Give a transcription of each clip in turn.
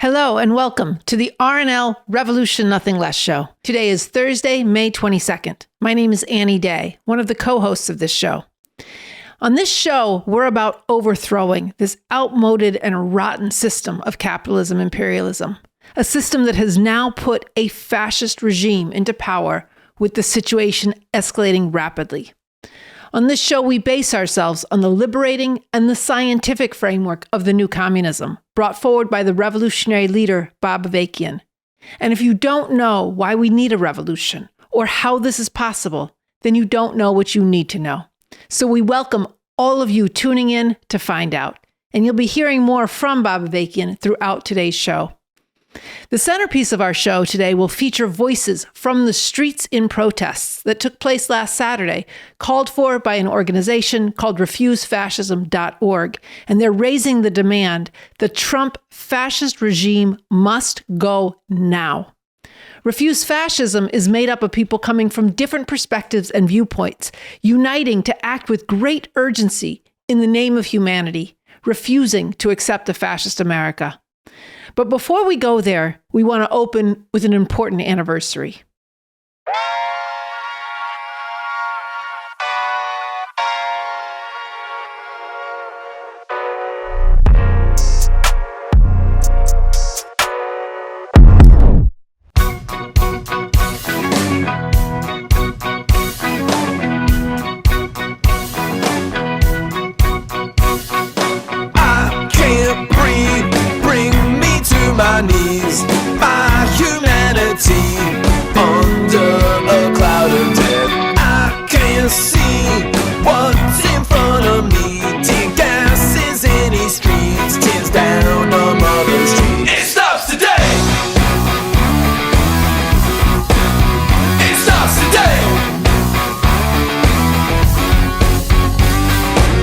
Hello and welcome to the RNL Revolution Nothing Less show. Today is Thursday, May 22nd. My name is Annie Day, one of the co-hosts of this show. On this show, we're about overthrowing this outmoded and rotten system of capitalism imperialism, a system that has now put a fascist regime into power with the situation escalating rapidly. On this show, we base ourselves on the liberating and the scientific framework of the new communism brought forward by the revolutionary leader, Bob Avakian. And if you don't know why we need a revolution or how this is possible, then you don't know what you need to know. So we welcome all of you tuning in to find out. And you'll be hearing more from Bob Avakian throughout today's show. The centerpiece of our show today will feature voices from the streets in protests that took place last Saturday, called for by an organization called refusefascism.org. And they're raising the demand the Trump fascist regime must go now. Refuse Fascism is made up of people coming from different perspectives and viewpoints, uniting to act with great urgency in the name of humanity, refusing to accept a fascist America. But before we go there, we want to open with an important anniversary. My knees, my humanity under a cloud of death. I can't see what's in front of me. Tear gases in these streets, tears down on Mother Street. It stops today. It stops today.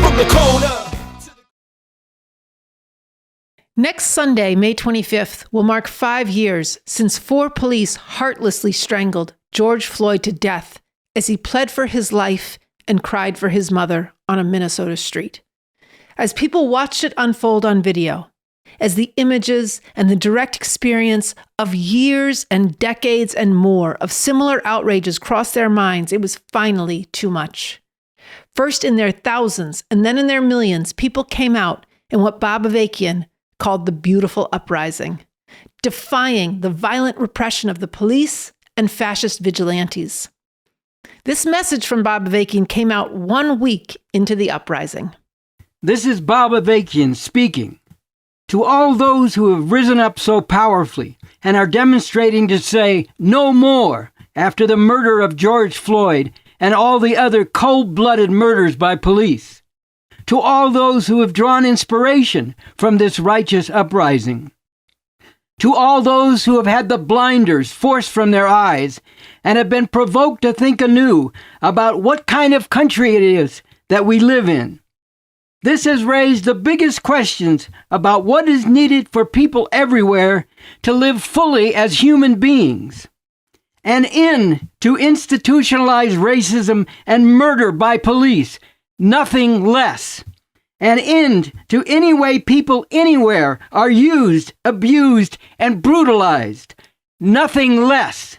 From the corner. Next Sunday, May 25th, will mark 5 years since 4 police heartlessly strangled George Floyd to death as he pled for his life and cried for his mother on a Minnesota street. As people watched it unfold on video, as the images and the direct experience of years and decades and more of similar outrages crossed their minds, it was finally too much. First in their thousands and then in their millions, people came out in what Bob Avakian called the beautiful uprising, defying the violent repression of the police and fascist vigilantes. This message from Bob Avakian came out 1 week into the uprising. This is Bob Avakian speaking. To all those who have risen up so powerfully and are demonstrating to say no more after the murder of George Floyd and all the other cold-blooded murders by police. To all those who have drawn inspiration from this righteous uprising. To all those who have had the blinders forced from their eyes and have been provoked to think anew about what kind of country it is that we live in. This has raised the biggest questions about what is needed for people everywhere to live fully as human beings. An end to institutionalized racism and murder by police. Nothing less. An end to any way people anywhere are used, abused, and brutalized. Nothing less.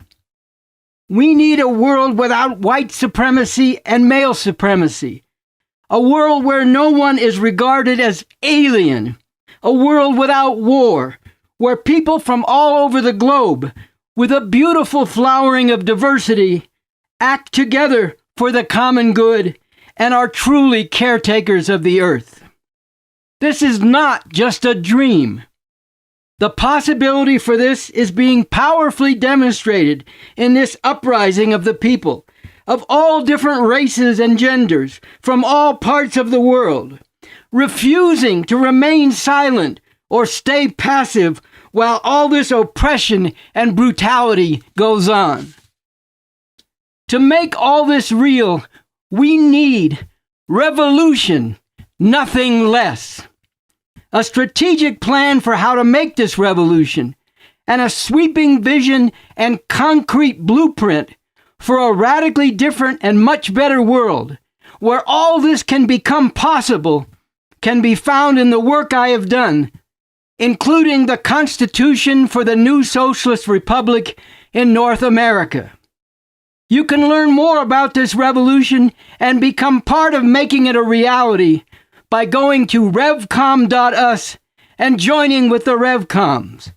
We need a world without white supremacy and male supremacy. A world where no one is regarded as alien. A world without war, where people from all over the globe, with a beautiful flowering of diversity, act together for the common good and are truly caretakers of the earth. This is not just a dream. The possibility for this is being powerfully demonstrated in this uprising of the people, of all different races and genders, from all parts of the world, refusing to remain silent or stay passive while all this oppression and brutality goes on. To make all this real, we need revolution, nothing less. A strategic plan for how to make this revolution, and a sweeping vision and concrete blueprint for a radically different and much better world, where all this can become possible, can be found in the work I have done including the Constitution for the new Socialist Republic in North America. You can learn more about this revolution and become part of making it a reality by going to revcom.us and joining with the Revcoms.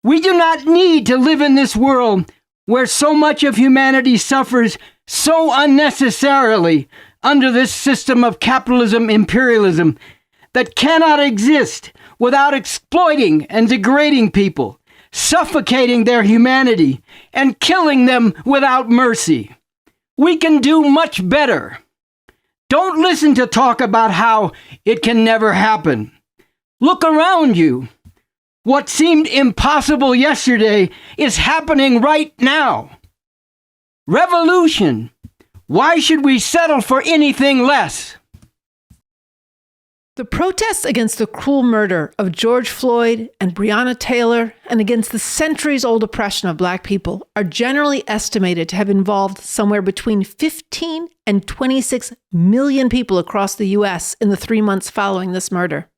We do not need to live in this world where so much of humanity suffers so unnecessarily under this system of capitalism imperialism that cannot exist without exploiting and degrading people, suffocating their humanity, and killing them without mercy. We can do much better. Don't listen to talk about how it can never happen. Look around you. What seemed impossible yesterday is happening right now. Revolution. Why should we settle for anything less? The protests against the cruel murder of George Floyd and Breonna Taylor and against the centuries-old oppression of Black people are generally estimated to have involved somewhere between 15 and 26 million people across the U.S. in the 3 months following this murder.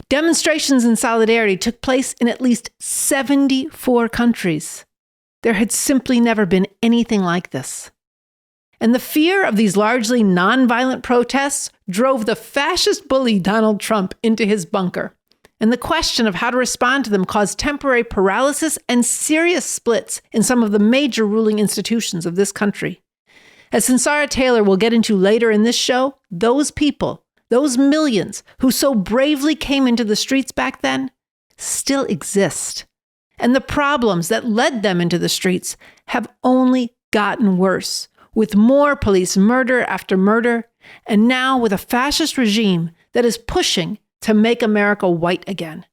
Demonstrations in solidarity took place in at least 74 countries. There had simply never been anything like this. And the fear of these largely nonviolent protests drove the fascist bully Donald Trump into his bunker. And the question of how to respond to them caused temporary paralysis and serious splits in some of the major ruling institutions of this country. As Sincera Taylor will get into later in this show, those people, those millions who so bravely came into the streets back then, still exist. And the problems that led them into the streets have only gotten worse, with more police murder after murder, and now with a fascist regime that is pushing to make America white again.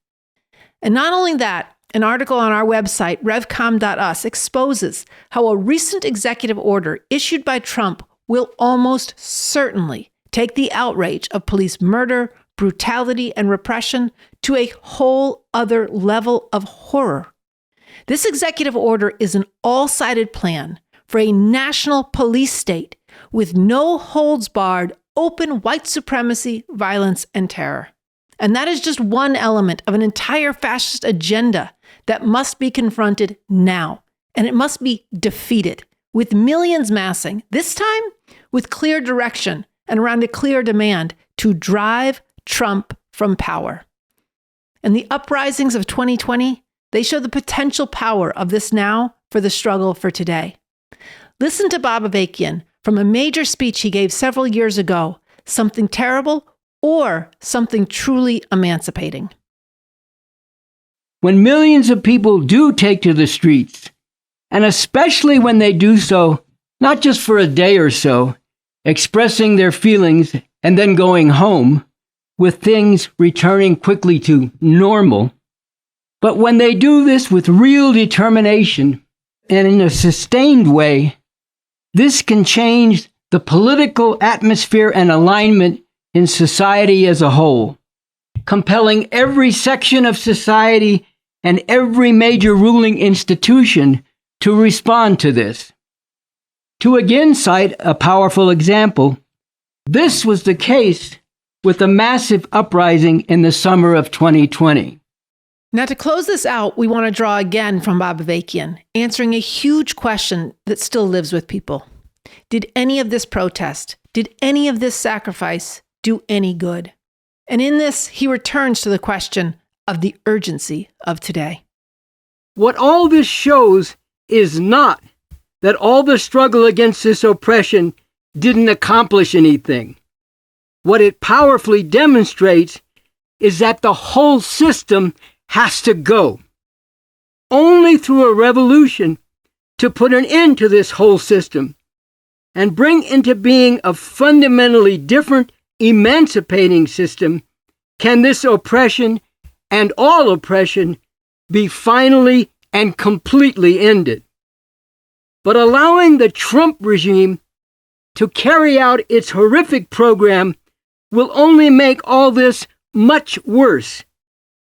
And not only that, an article on our website, revcom.us, exposes how a recent executive order issued by Trump will almost certainly take the outrage of police murder, brutality, and repression to a whole other level of horror. This executive order is an all-sided plan for a national police state with no holds barred, open white supremacy, violence, and terror. And that is just one element of an entire fascist agenda that must be confronted now. And it must be defeated, with millions massing, this time with clear direction and around a clear demand to drive Trump from power. And the uprisings of 2020, they show the potential power of this now for the struggle for today. Listen to Bob Avakian from a major speech he gave several years ago, Something Terrible or Something Truly Emancipating. When millions of people do take to the streets, and especially when they do so, not just for a day or so, expressing their feelings and then going home, with things returning quickly to normal, but when they do this with real determination and in a sustained way, this can change the political atmosphere and alignment in society as a whole, compelling every section of society and every major ruling institution to respond to this. To again cite a powerful example, this was the case with the massive uprising in the summer of 2020. Now, to close this out, we want to draw again from Bob Avakian, answering a huge question that still lives with people. Did any of this protest, did any of this sacrifice do any good? And in this, he returns to the question of the urgency of today. What all this shows is not that all the struggle against this oppression didn't accomplish anything. What it powerfully demonstrates is that the whole system has to go. Only through a revolution to put an end to this whole system and bring into being a fundamentally different, emancipating system can this oppression and all oppression be finally and completely ended. But allowing the Trump regime to carry out its horrific program will only make all this much worse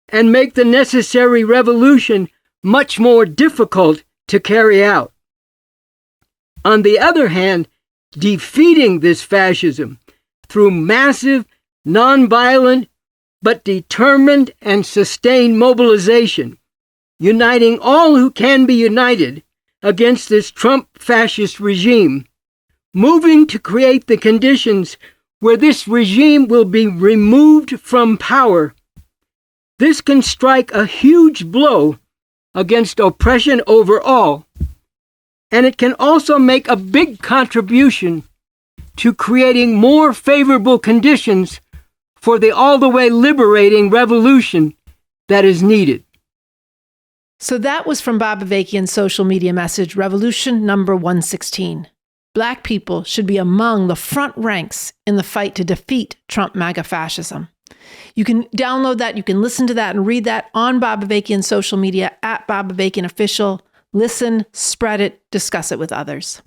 and make the necessary revolution much more difficult to carry out. On the other hand, defeating this fascism through massive, nonviolent, but determined and sustained mobilization, uniting all who can be united against this Trump fascist regime, moving to create the conditions where this regime will be removed from power. This can strike a huge blow against oppression overall, and it can also make a big contribution to creating more favorable conditions for the all-the-way liberating revolution that is needed. So that was from Bob Avakian's social media message, Revolution number 116. Black people should be among the front ranks in the fight to defeat Trump MAGA fascism. You can download that, you can listen to that and read that on Bob Avakian's social media, at Bob Avakian Official. Listen, spread it, discuss it with others.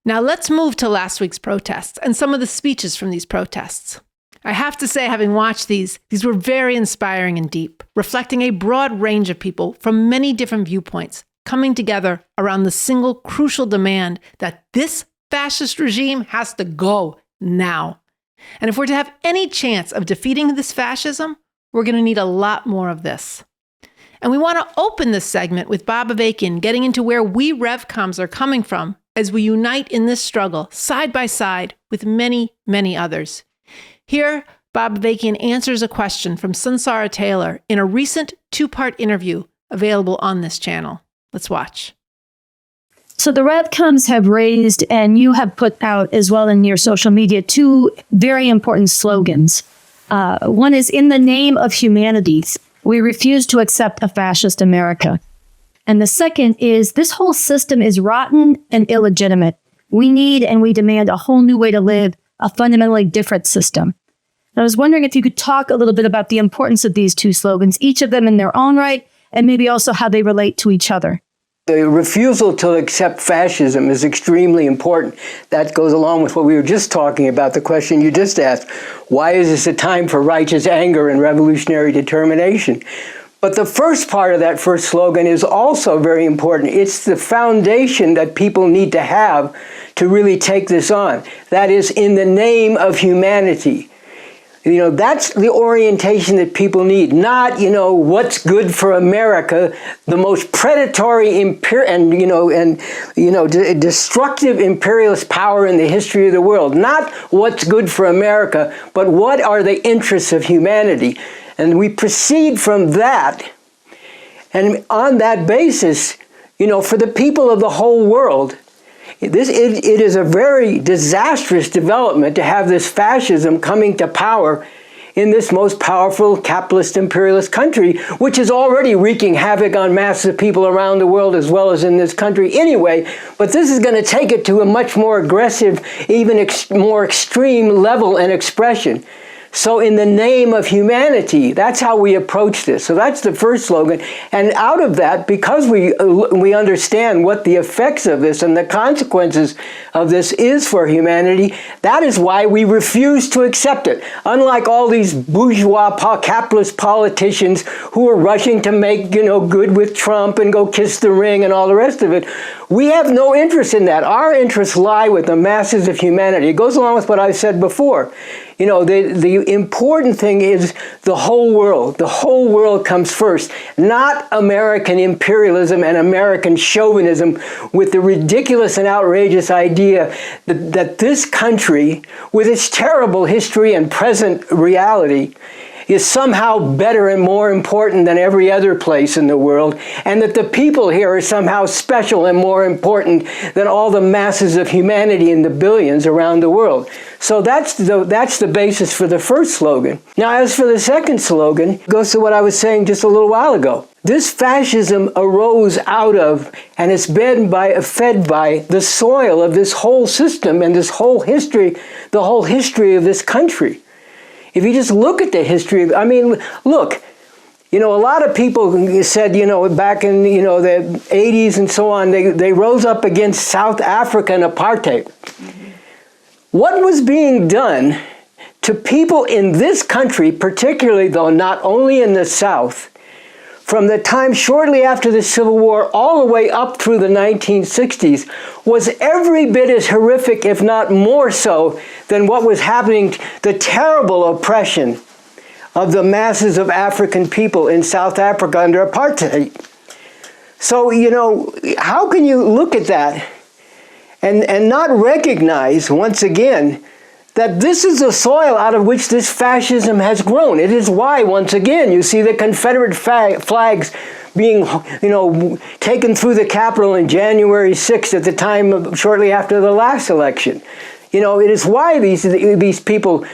Now let's move to last week's protests and some of the speeches from these protests. I have to say, having watched these were very inspiring and deep, reflecting a broad range of people from many different viewpoints, coming together around the single crucial demand that this fascist regime has to go now. And if we're to have any chance of defeating this fascism, we're going to need a lot more of this. And we want to open this segment with Bob Avakian getting into where we RevComs are coming from as we unite in this struggle side by side with many, many others. Here, Bob Avakian answers a question from Sunsara Taylor in a recent 2-part interview available on this channel. Let's watch. So the RevComs have raised, and you have put out as well in your social media, 2 very important slogans. One is, in the name of humanity, we refuse to accept a fascist America. And the second is, this whole system is rotten and illegitimate. We need and we demand a whole new way to live, a fundamentally different system. And I was wondering if you could talk a little bit about the importance of these 2 slogans, each of them in their own right, and maybe also how they relate to each other. The refusal to accept fascism is extremely important. That goes along with what we were just talking about, the question you just asked. Why is this a time for righteous anger and revolutionary determination? But the first part of that first slogan is also very important. It's the foundation that people need to have to really take this on. That is, in the name of humanity. You know, that's the orientation that people need, not, what's good for America, the most predatory destructive imperialist power in the history of the world. Not what's good for America, but what are the interests of humanity. And we proceed from that. And on that basis, for the people of the whole world, it is a very disastrous development to have this fascism coming to power in this most powerful capitalist imperialist country, which is already wreaking havoc on masses of people around the world as well as in this country anyway. But this is going to take it to a much more aggressive, even more extreme level and expression. So in the name of humanity, that's how we approach this. So that's the first slogan. And out of that, because we understand what the effects of this and the consequences of this is for humanity, that is why we refuse to accept it. Unlike all these bourgeois capitalist politicians who are rushing to make, good with Trump and go kiss the ring and all the rest of it, we have no interest in that. Our interests lie with the masses of humanity. It goes along with what I said before. The important thing is the whole world. The whole world comes first, not American imperialism and American chauvinism with the ridiculous and outrageous idea that this country, with its terrible history and present reality, is somehow better and more important than every other place in the world, and that the people here are somehow special and more important than all the masses of humanity in the billions around the world. So that's the basis for the first slogan. Now, as for the second slogan, it goes to what I was saying just a little while ago. This fascism arose out of and is fed by the soil of this whole system and this whole history, the whole history of this country. If you just look at the history, look, a lot of people said, back in, the 80s and so on, they rose up against South African apartheid. Mm-hmm. What was being done to people in this country, particularly though not only in the South, from the time shortly after the Civil War all the way up through the 1960s, was every bit as horrific, if not more so, than what was happening, the terrible oppression of the masses of African people in South Africa under apartheid. So, how can you look at that and not recognize, once again, that this is the soil out of which this fascism has grown? It is why, once again, you see the Confederate flags being, taken through the Capitol on January 6th at the time shortly after the last election. It is why these people,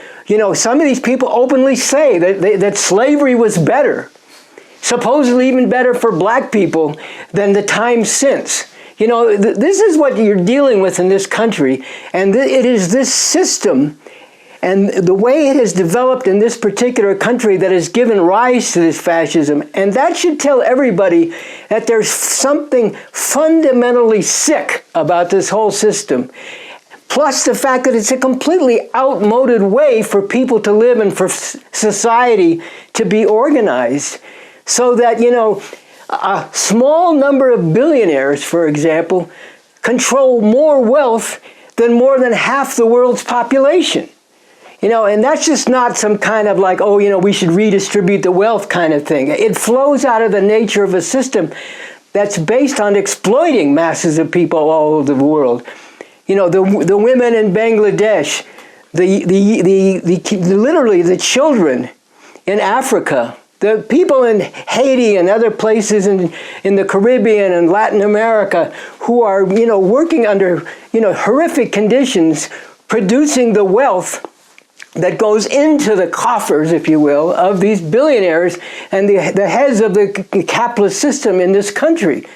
some of these people openly say that slavery was better, supposedly even better for black people than the time since. This is what you're dealing with in this country, and it is this system and the way it has developed in this particular country that has given rise to this fascism. And that should tell everybody that there's something fundamentally sick about this whole system. Plus the fact that it's a completely outmoded way for people to live and for society to be organized. So that, a small number of billionaires, for example, control more wealth than more than half the world's population. And that's just not some kind of like, we should redistribute the wealth kind of thing. It flows out of the nature of a system that's based on exploiting masses of people all over the world. The women in Bangladesh, literally the children in Africa, the people in Haiti and other places in the Caribbean and Latin America who are, working under, horrific conditions, producing the wealth that goes into the coffers, if you will, of these billionaires and the heads of the capitalist system in this country.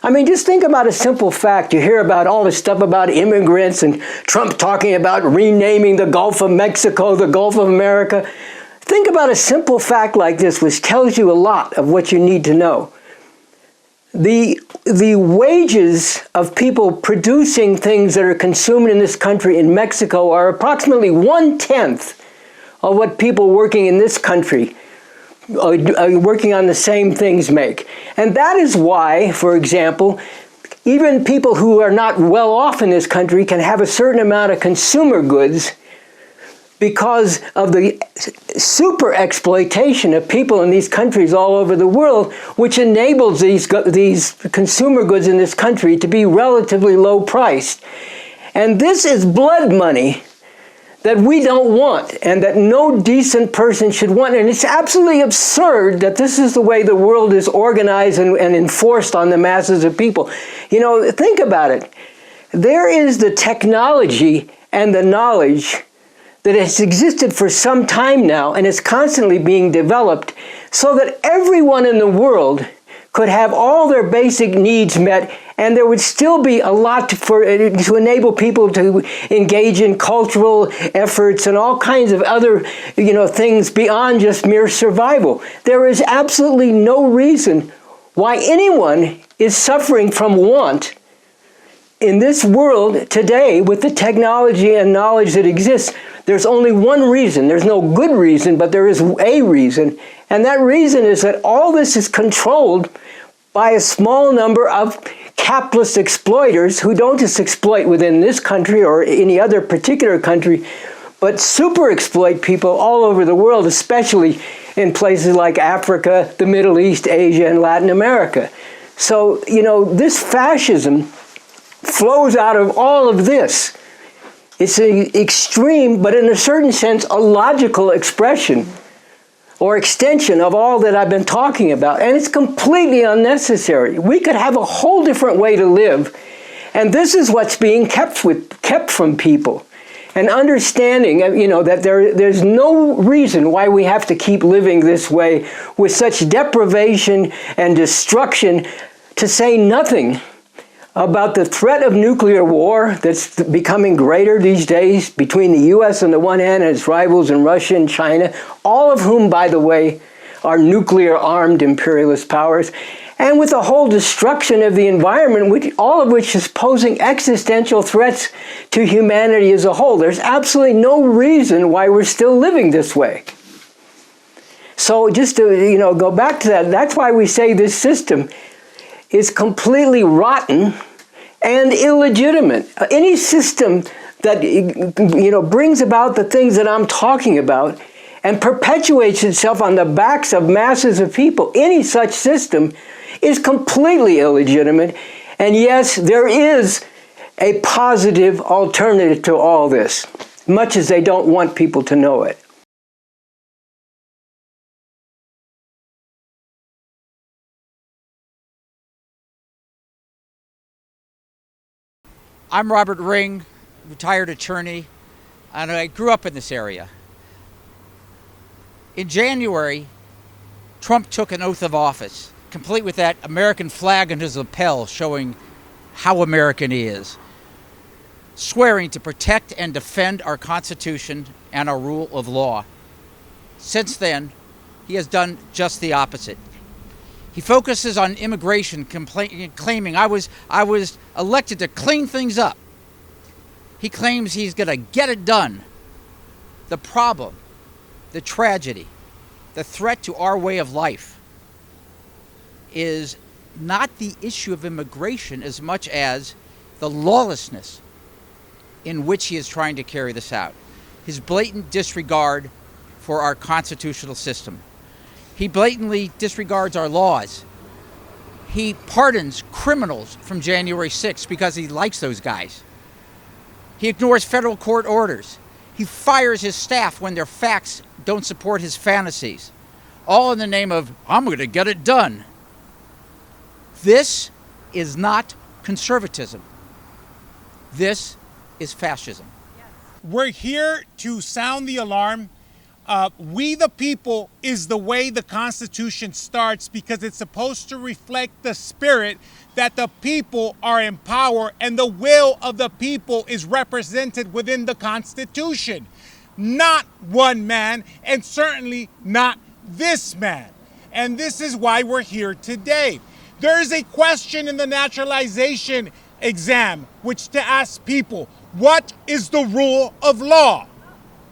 I mean, just think about a simple fact. You hear about all this stuff about immigrants and Trump talking about renaming the Gulf of Mexico, the Gulf of America. Think about a simple fact like this, which tells you a lot of what you need to know. The wages of people producing things that are consumed in this country in Mexico are approximately 1/10 of what people working in this country working on the same things make. And that is why, for example, even people who are not well off in this country can have a certain amount of consumer goods because of the super exploitation of people in these countries all over the world, which enables these consumer goods in this country to be relatively low priced. And this is blood money that we don't want and that no decent person should want. And it's absolutely absurd that this is the way the world is organized and enforced on the masses of people. Think about it. There is the technology and the knowledge that has existed for some time now and is constantly being developed so that everyone in the world could have all their basic needs met, and there would still be a lot to enable people to engage in cultural efforts and all kinds of other things beyond just mere survival. There is absolutely no reason why anyone is suffering from want in this world today with the technology and knowledge that exists. There's only one reason. There's no good reason, but there is a reason. And that reason is that all this is controlled by a small number of capitalist exploiters who don't just exploit within this country or any other particular country, but super exploit people all over the world, especially in places like Africa, the Middle East, Asia, and Latin America. So, this fascism flows out of all of this. It's an extreme, but in a certain sense, a logical expression or extension of all that I've been talking about. And it's completely unnecessary. We could have a whole different way to live. And this is what's being kept from people. And understanding, that there's no reason why we have to keep living this way with such deprivation and destruction, to say nothing about the threat of nuclear war that's becoming greater these days between the U.S. on the one hand and its rivals in Russia and China, all of whom, by the way, are nuclear-armed imperialist powers, and with the whole destruction of the environment, all of which is posing existential threats to humanity as a whole. There's absolutely no reason why we're still living this way. So just to go back to that, that's why we say this system is completely rotten and illegitimate. Any system that brings about the things that I'm talking about and perpetuates itself on the backs of masses of people. Any such system is completely illegitimate. And yes, there is a positive alternative to all this, much as they don't want people to know it. I'm Robert Ring, retired attorney, and I grew up in this area. In January, Trump took an oath of office, complete with that American flag on his lapel showing how American he is, swearing to protect and defend our Constitution and our rule of law. Since then, he has done just the opposite. He focuses on immigration, claiming I was elected to clean things up. He claims he's going to get it done. The problem, the tragedy, the threat to our way of life is not the issue of immigration as much as the lawlessness in which he is trying to carry this out. His blatant disregard for our constitutional system. He blatantly disregards our laws. He pardons criminals from January 6th because he likes those guys. He ignores federal court orders. He fires his staff when their facts don't support his fantasies. All in the name of, I'm going to get it done. This is not conservatism. This is fascism. We're here to sound the alarm. We the people is the way the Constitution starts, because it's supposed to reflect the spirit that the people are in power and the will of the people is represented within the Constitution. Not one man, and certainly not this man. And this is why we're here today. There is a question in the naturalization exam which to ask people, what is the rule of law?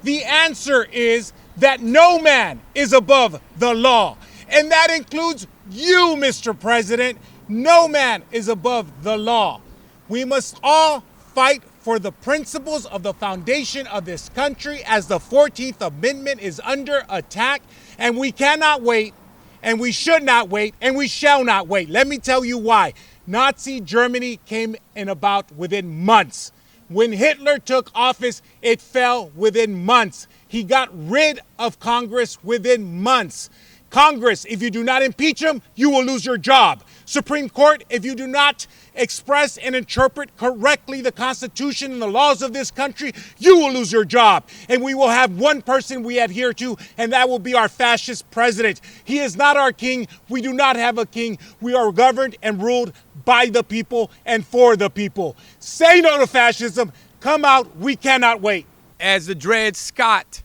The answer is that no man is above the law. And that includes you, Mr. President. No man is above the law. We must all fight for the principles of the foundation of this country as the 14th Amendment is under attack. And we cannot wait, and we should not wait, and we shall not wait. Let me tell you why. Nazi Germany came in about within months. When Hitler took office, it fell within months. He got rid of Congress within months. Congress, if you do not impeach him, you will lose your job. Supreme Court, if you do not express and interpret correctly the Constitution and the laws of this country, you will lose your job. And we will have one person we adhere to, and that will be our fascist president. He is not our king. We do not have a king. We are governed and ruled by the people and for the people. Say no to fascism. Come out. We cannot wait. As the Dred Scott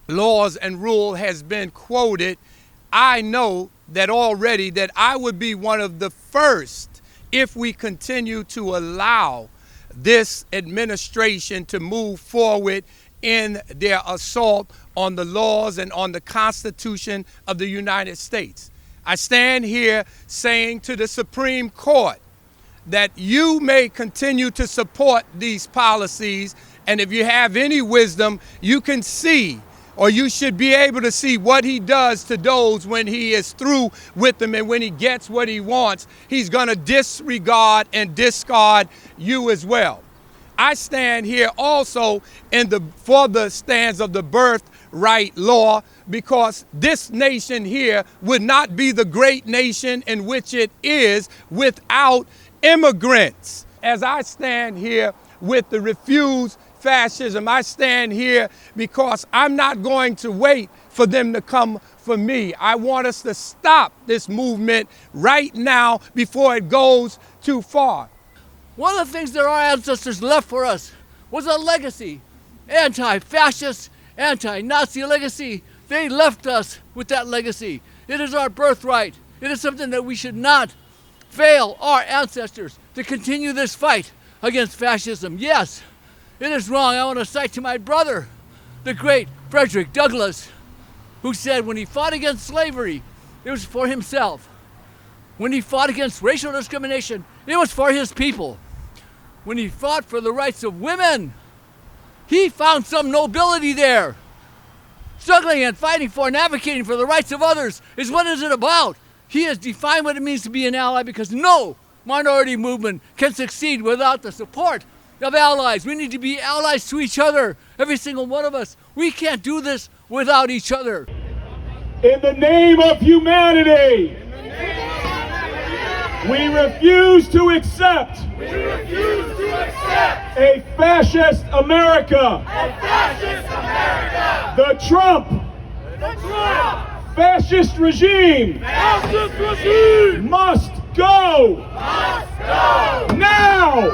laws and rule has been quoted, I know that already that I would be one of the first if we continue to allow this administration to move forward in their assault on the laws and on the Constitution of the United States. I stand here saying to the Supreme Court that you may continue to support these policies, and if you have any wisdom, you can see, or you should be able to see what he does to those when he is through with them, and when he gets what he wants, he's going to disregard and discard you as well. I stand here also for the stands of the birthright law, because this nation here would not be the great nation in which it is without immigrants. As I stand here with the Refuse Fascism, I stand here because I'm not going to wait for them to come for me. I want us to stop this movement right now before it goes too far. One of the things that our ancestors left for us was a legacy, anti-fascist, anti-Nazi legacy. They left us with that legacy. It is our birthright. It is something that we should not fail our ancestors to continue this fight against fascism. Yes, it is wrong. I want to cite to my brother, the great Frederick Douglass, who said when he fought against slavery, it was for himself. When he fought against racial discrimination, it was for his people. When he fought for the rights of women, he found some nobility there. struggling and fighting for and advocating for the rights of others is what is it about. He has defined what it means to be an ally, because no minority movement can succeed without the support of allies. We need to be allies to each other, every single one of us. We can't do this without each other. In the name of humanity, we refuse to accept a fascist America. The Trump fascist regime must go now.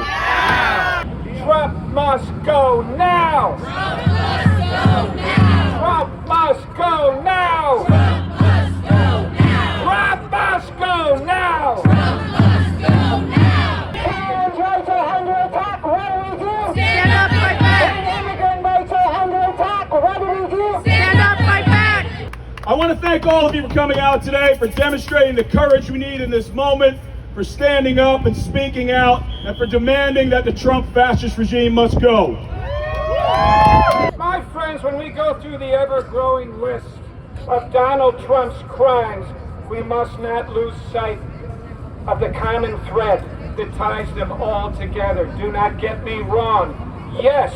Trump must go now. Trump must go now. Trump must go now. Trans rights are under attack. What do we do? Stand up, fight back. Immigrant rights are under attack. What do we do? Stand up, fight back. I want to thank all of you for coming out today, for demonstrating the courage we need in this moment, for standing up and speaking out, and for demanding that the Trump fascist regime must go. My friends, when we go through the ever-growing list of Donald Trump's crimes, we must not lose sight of the common thread that ties them all together. Do not get me wrong. Yes,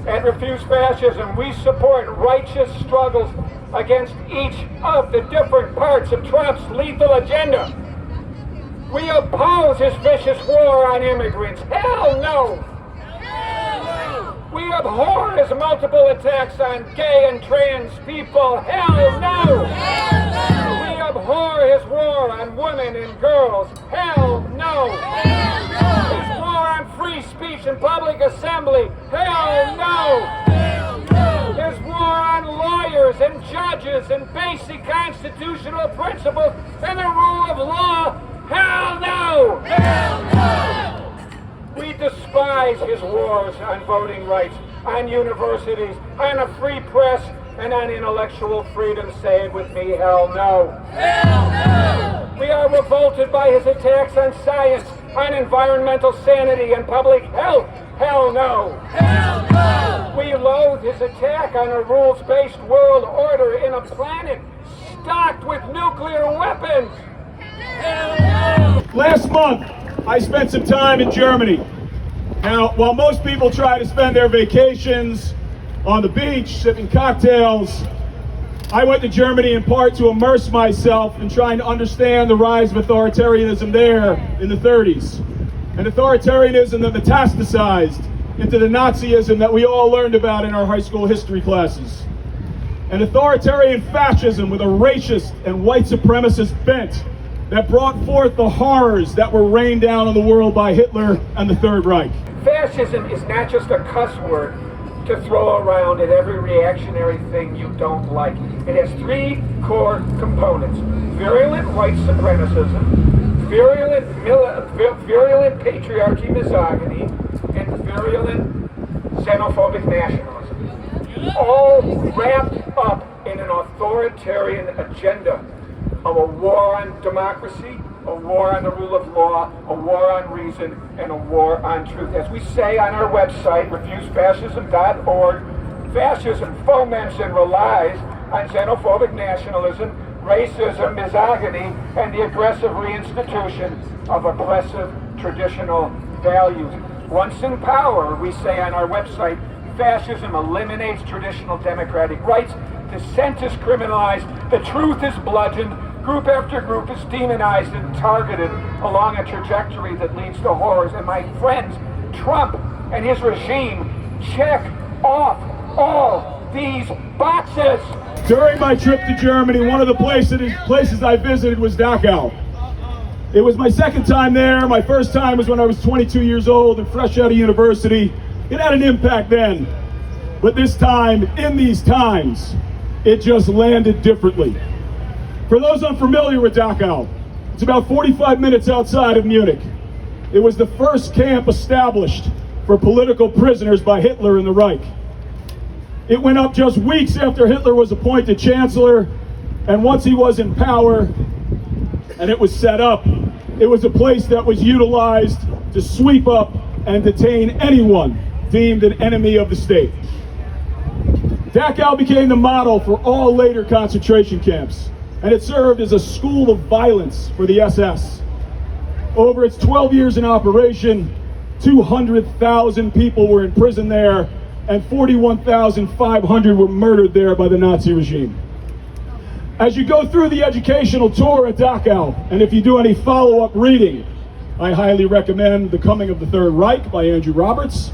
at Refuse Fascism, we support righteous struggles against each of the different parts of Trump's lethal agenda. We oppose his vicious war on immigrants. Hell no! We abhor his multiple attacks on gay and trans people. Hell no! We abhor his war on women and girls. Hell no! His war on free speech and public assembly. Hell no! His war on lawyers and judges and basic constitutional principles and the rule of law. Hell no! Hell no! We despise his wars on voting rights, on universities, on a free press, and on intellectual freedom. Say it with me, hell no. Hell no! We are revolted by his attacks on science, on environmental sanity and public health. Hell no. Hell no! We loathe his attack on a rules-based world order in a planet stocked with nuclear weapons. Last month, I spent some time in Germany. Now, while most people try to spend their vacations on the beach, sipping cocktails, I went to Germany in part to immerse myself in trying to understand the rise of authoritarianism there in the 30s. An authoritarianism that metastasized into the Nazism that we all learned about in our high school history classes. An authoritarian fascism with a racist and white supremacist bent that brought forth the horrors that were rained down on the world by Hitler and the Third Reich. Fascism is not just a cuss word to throw around at every reactionary thing you don't like. It has three core components: virulent white supremacism, virulent patriarchy misogyny, and virulent xenophobic nationalism. All wrapped up in an authoritarian agenda of a war on democracy, a war on the rule of law, a war on reason, and a war on truth. As we say on our website, refusefascism.org, fascism foments and relies on xenophobic nationalism, racism, misogyny, and the aggressive reinstitution of oppressive traditional values. Once in power, we say on our website, fascism eliminates traditional democratic rights, dissent is criminalized, the truth is bludgeoned, group after group is demonized and targeted along a trajectory that leads to horrors. And my friends, Trump and his regime check off all these boxes. During my trip to Germany, one of the places I visited was Dachau. It was my second time there. My first time was when I was 22 years old and fresh out of university. It had an impact then. But this time, in these times, it just landed differently. For those unfamiliar with Dachau, it's about 45 minutes outside of Munich. It was the first camp established for political prisoners by Hitler and the Reich. It went up just weeks after Hitler was appointed chancellor, and once he was in power and it was set up, it was a place that was utilized to sweep up and detain anyone deemed an enemy of the state. Dachau became the model for all later concentration camps, and it served as a school of violence for the SS. Over its 12 years in operation, 200,000 people were imprisoned there, and 41,500 were murdered there by the Nazi regime. As you go through the educational tour at Dachau, and if you do any follow-up reading, I highly recommend The Coming of the Third Reich by Andrew Roberts.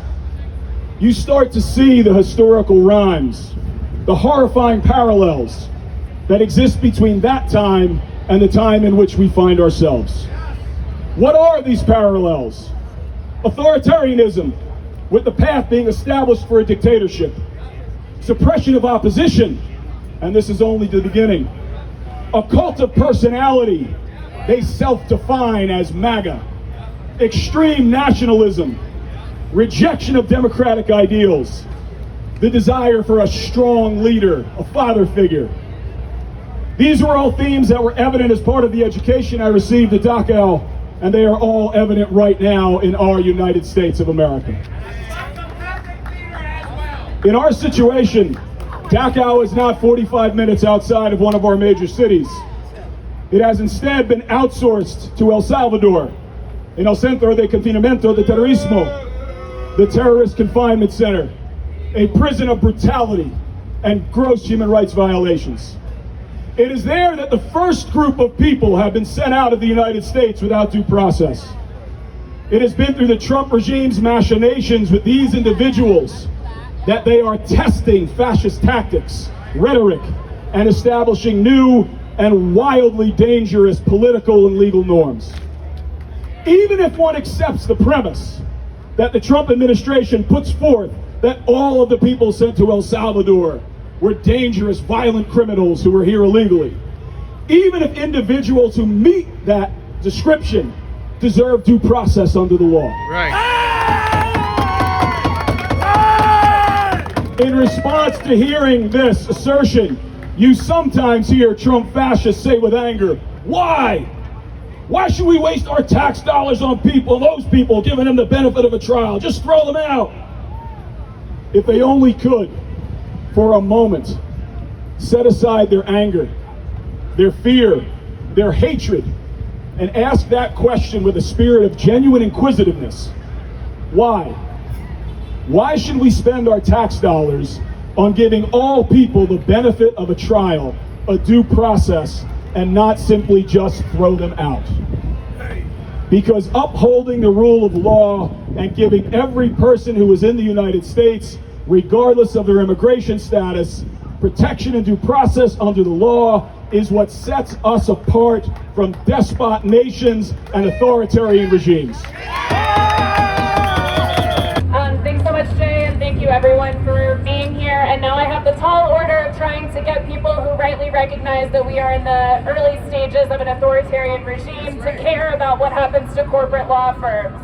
You start to see the historical rhymes, the horrifying parallels that exist between that time and the time in which we find ourselves. What are these parallels? Authoritarianism, with the path being established for a dictatorship. Suppression of opposition, and this is only the beginning. A cult of personality, they self-define as MAGA. Extreme nationalism, rejection of democratic ideals, the desire for a strong leader, a father figure. These were all themes that were evident as part of the education I received at Dachau, and they are all evident right now in our United States of America. In our situation, Dachau is not 45 minutes outside of one of our major cities. It has instead been outsourced to El Salvador, in El Centro de Confinamiento de Terrorismo, the terrorist confinement center, a prison of brutality and gross human rights violations. It is there that the first group of people have been sent out of the United States without due process. It has been through the Trump regime's machinations with these individuals that they are testing fascist tactics, rhetoric, and establishing new and wildly dangerous political and legal norms. Even if one accepts the premise that the Trump administration puts forth that all of the people sent to El Salvador were dangerous, violent criminals who were here illegally, even if individuals who meet that description deserve due process under the law. Right. In response to hearing this assertion, you sometimes hear Trump fascists say with anger, why? Why should we waste our tax dollars on people, those people, giving them the benefit of a trial? Just throw them out. If they only could, for a moment, set aside their anger, their fear, their hatred, and ask that question with a spirit of genuine inquisitiveness. Why? Why should we spend our tax dollars on giving all people the benefit of a trial, a due process, and not simply just throw them out? Because upholding the rule of law and giving every person who is in the United States, regardless of their immigration status, protection and due process under the law is what sets us apart from despot nations and authoritarian regimes. Thanks so much, Jay, and thank you everyone for being here. And now I have the tall order of trying to get people who rightly recognize that we are in the early stages of an authoritarian regime to care about what happens to corporate law firms.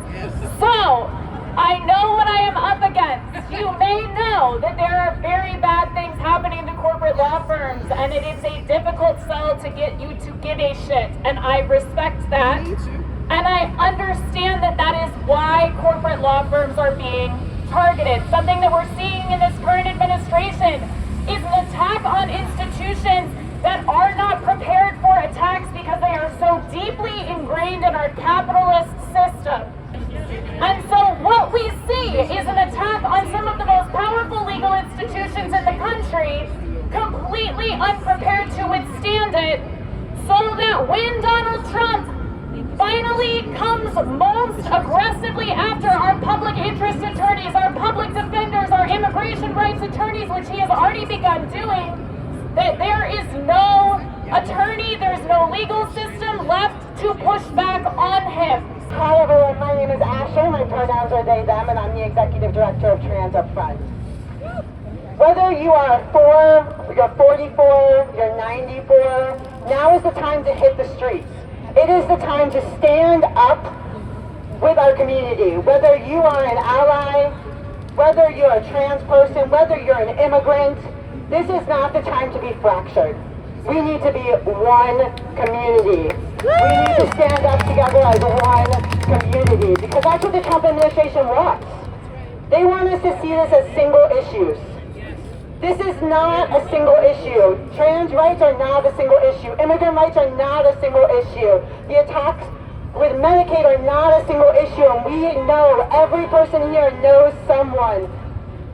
So, I know what I am up against. You may know that there are very bad things happening to corporate law firms, and it is a difficult sell to get you to give a shit, and I respect that. And I understand that that is why corporate law firms are being targeted. Something that we're seeing in this current administration is an attack on institutions that are not prepared for attacks because they are so deeply ingrained in our capitalist system. And so what we see is an attack on some of the most powerful legal institutions in the country, completely unprepared to withstand it, so that when Donald Trump finally comes most aggressively after our public interest attorneys, our public defenders, our immigration rights attorneys, which he has already begun doing, that there is no attorney, there's no legal system left to push back on him. Hi everyone, my name is Asher, my pronouns are they, them, and I'm the Executive Director of Trans Upfront. Whether you are 4, you're 44, you're 94, now is the time to hit the streets. It is the time to stand up with our community. Whether you are an ally, whether you're a trans person, whether you're an immigrant, this is not the time to be fractured. We need to be one community. We need to stand up together as one community, because that's what the Trump administration wants. They want us to see this as single issues. This is not a single issue. Trans rights are not a single issue. Immigrant rights are not a single issue. The attacks with Medicaid are not a single issue, and we know, every person here knows someone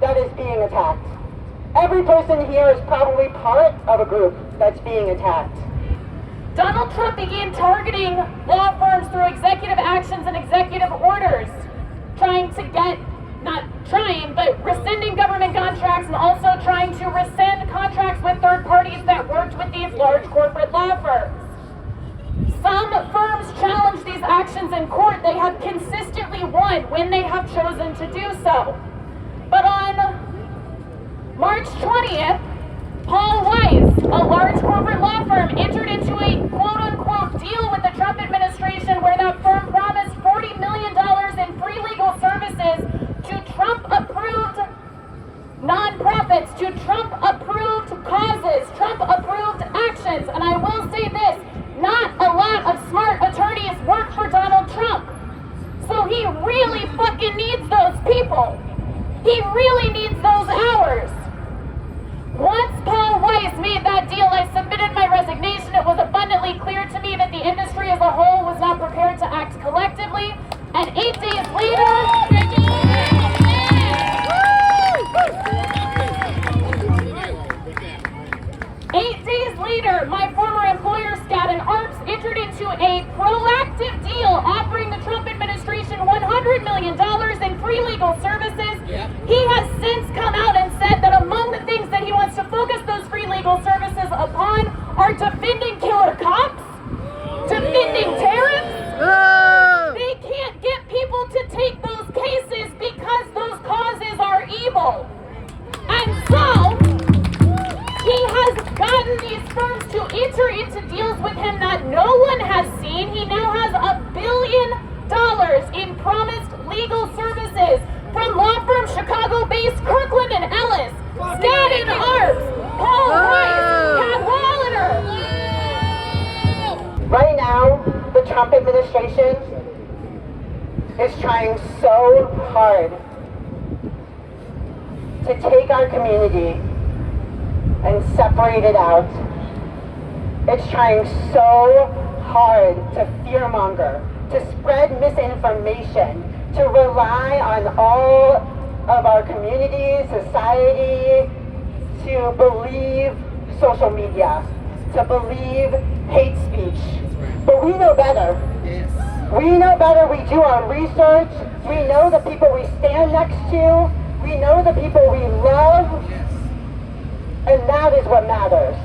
that is being attacked. Every person here is probably part of a group that's being attacked. Donald Trump began targeting law firms through executive actions and executive orders, rescinding government contracts and also trying to rescind contracts with third parties that worked with these large corporate law firms. Some firms challenge these actions in court. They have consistently won when they have chosen to do so. But on March 20th, Paul Weiss, a large corporate law firm, entered into a quote-unquote deal with the Trump administration where that firm promised $40 million in free legal services to Trump-approved nonprofits, to Trump-approved causes, Trump-approved actions. And I will say this, not a lot of smart attorneys work for Donald Trump. So he really fucking needs those people. He really needs those hours. Once Paul Weiss made that deal, I submitted my resignation. It was abundantly clear to me that the industry as a whole was not prepared to act collectively. And 8 days later, my former employer, Skadden Arps, entered into a proactive deal offering the Trump administration $100 million in free legal services. He has since come out and said that among the things that he wants to focus those free legal services upon are defending killer cops, defending terrorists. They can't get people to take those cases because those causes are evil. And so, he has gotten these firms to enter into deals with him that no one has seen. He now has $1 billion in promised legal services from law firm Chicago-based Kirkland & Ellis, Skadden Arps, Paul Weiss, Cadwalader. Right now, the Trump administration is trying so hard to take our community and separate it out. It's trying so hard to fearmonger, to spread misinformation, to rely on all of our community, society, to believe social media, to believe hate speech. But we know better. We know better. We do our research. We know the people we stand next to. We know the people we love. And that is what matters.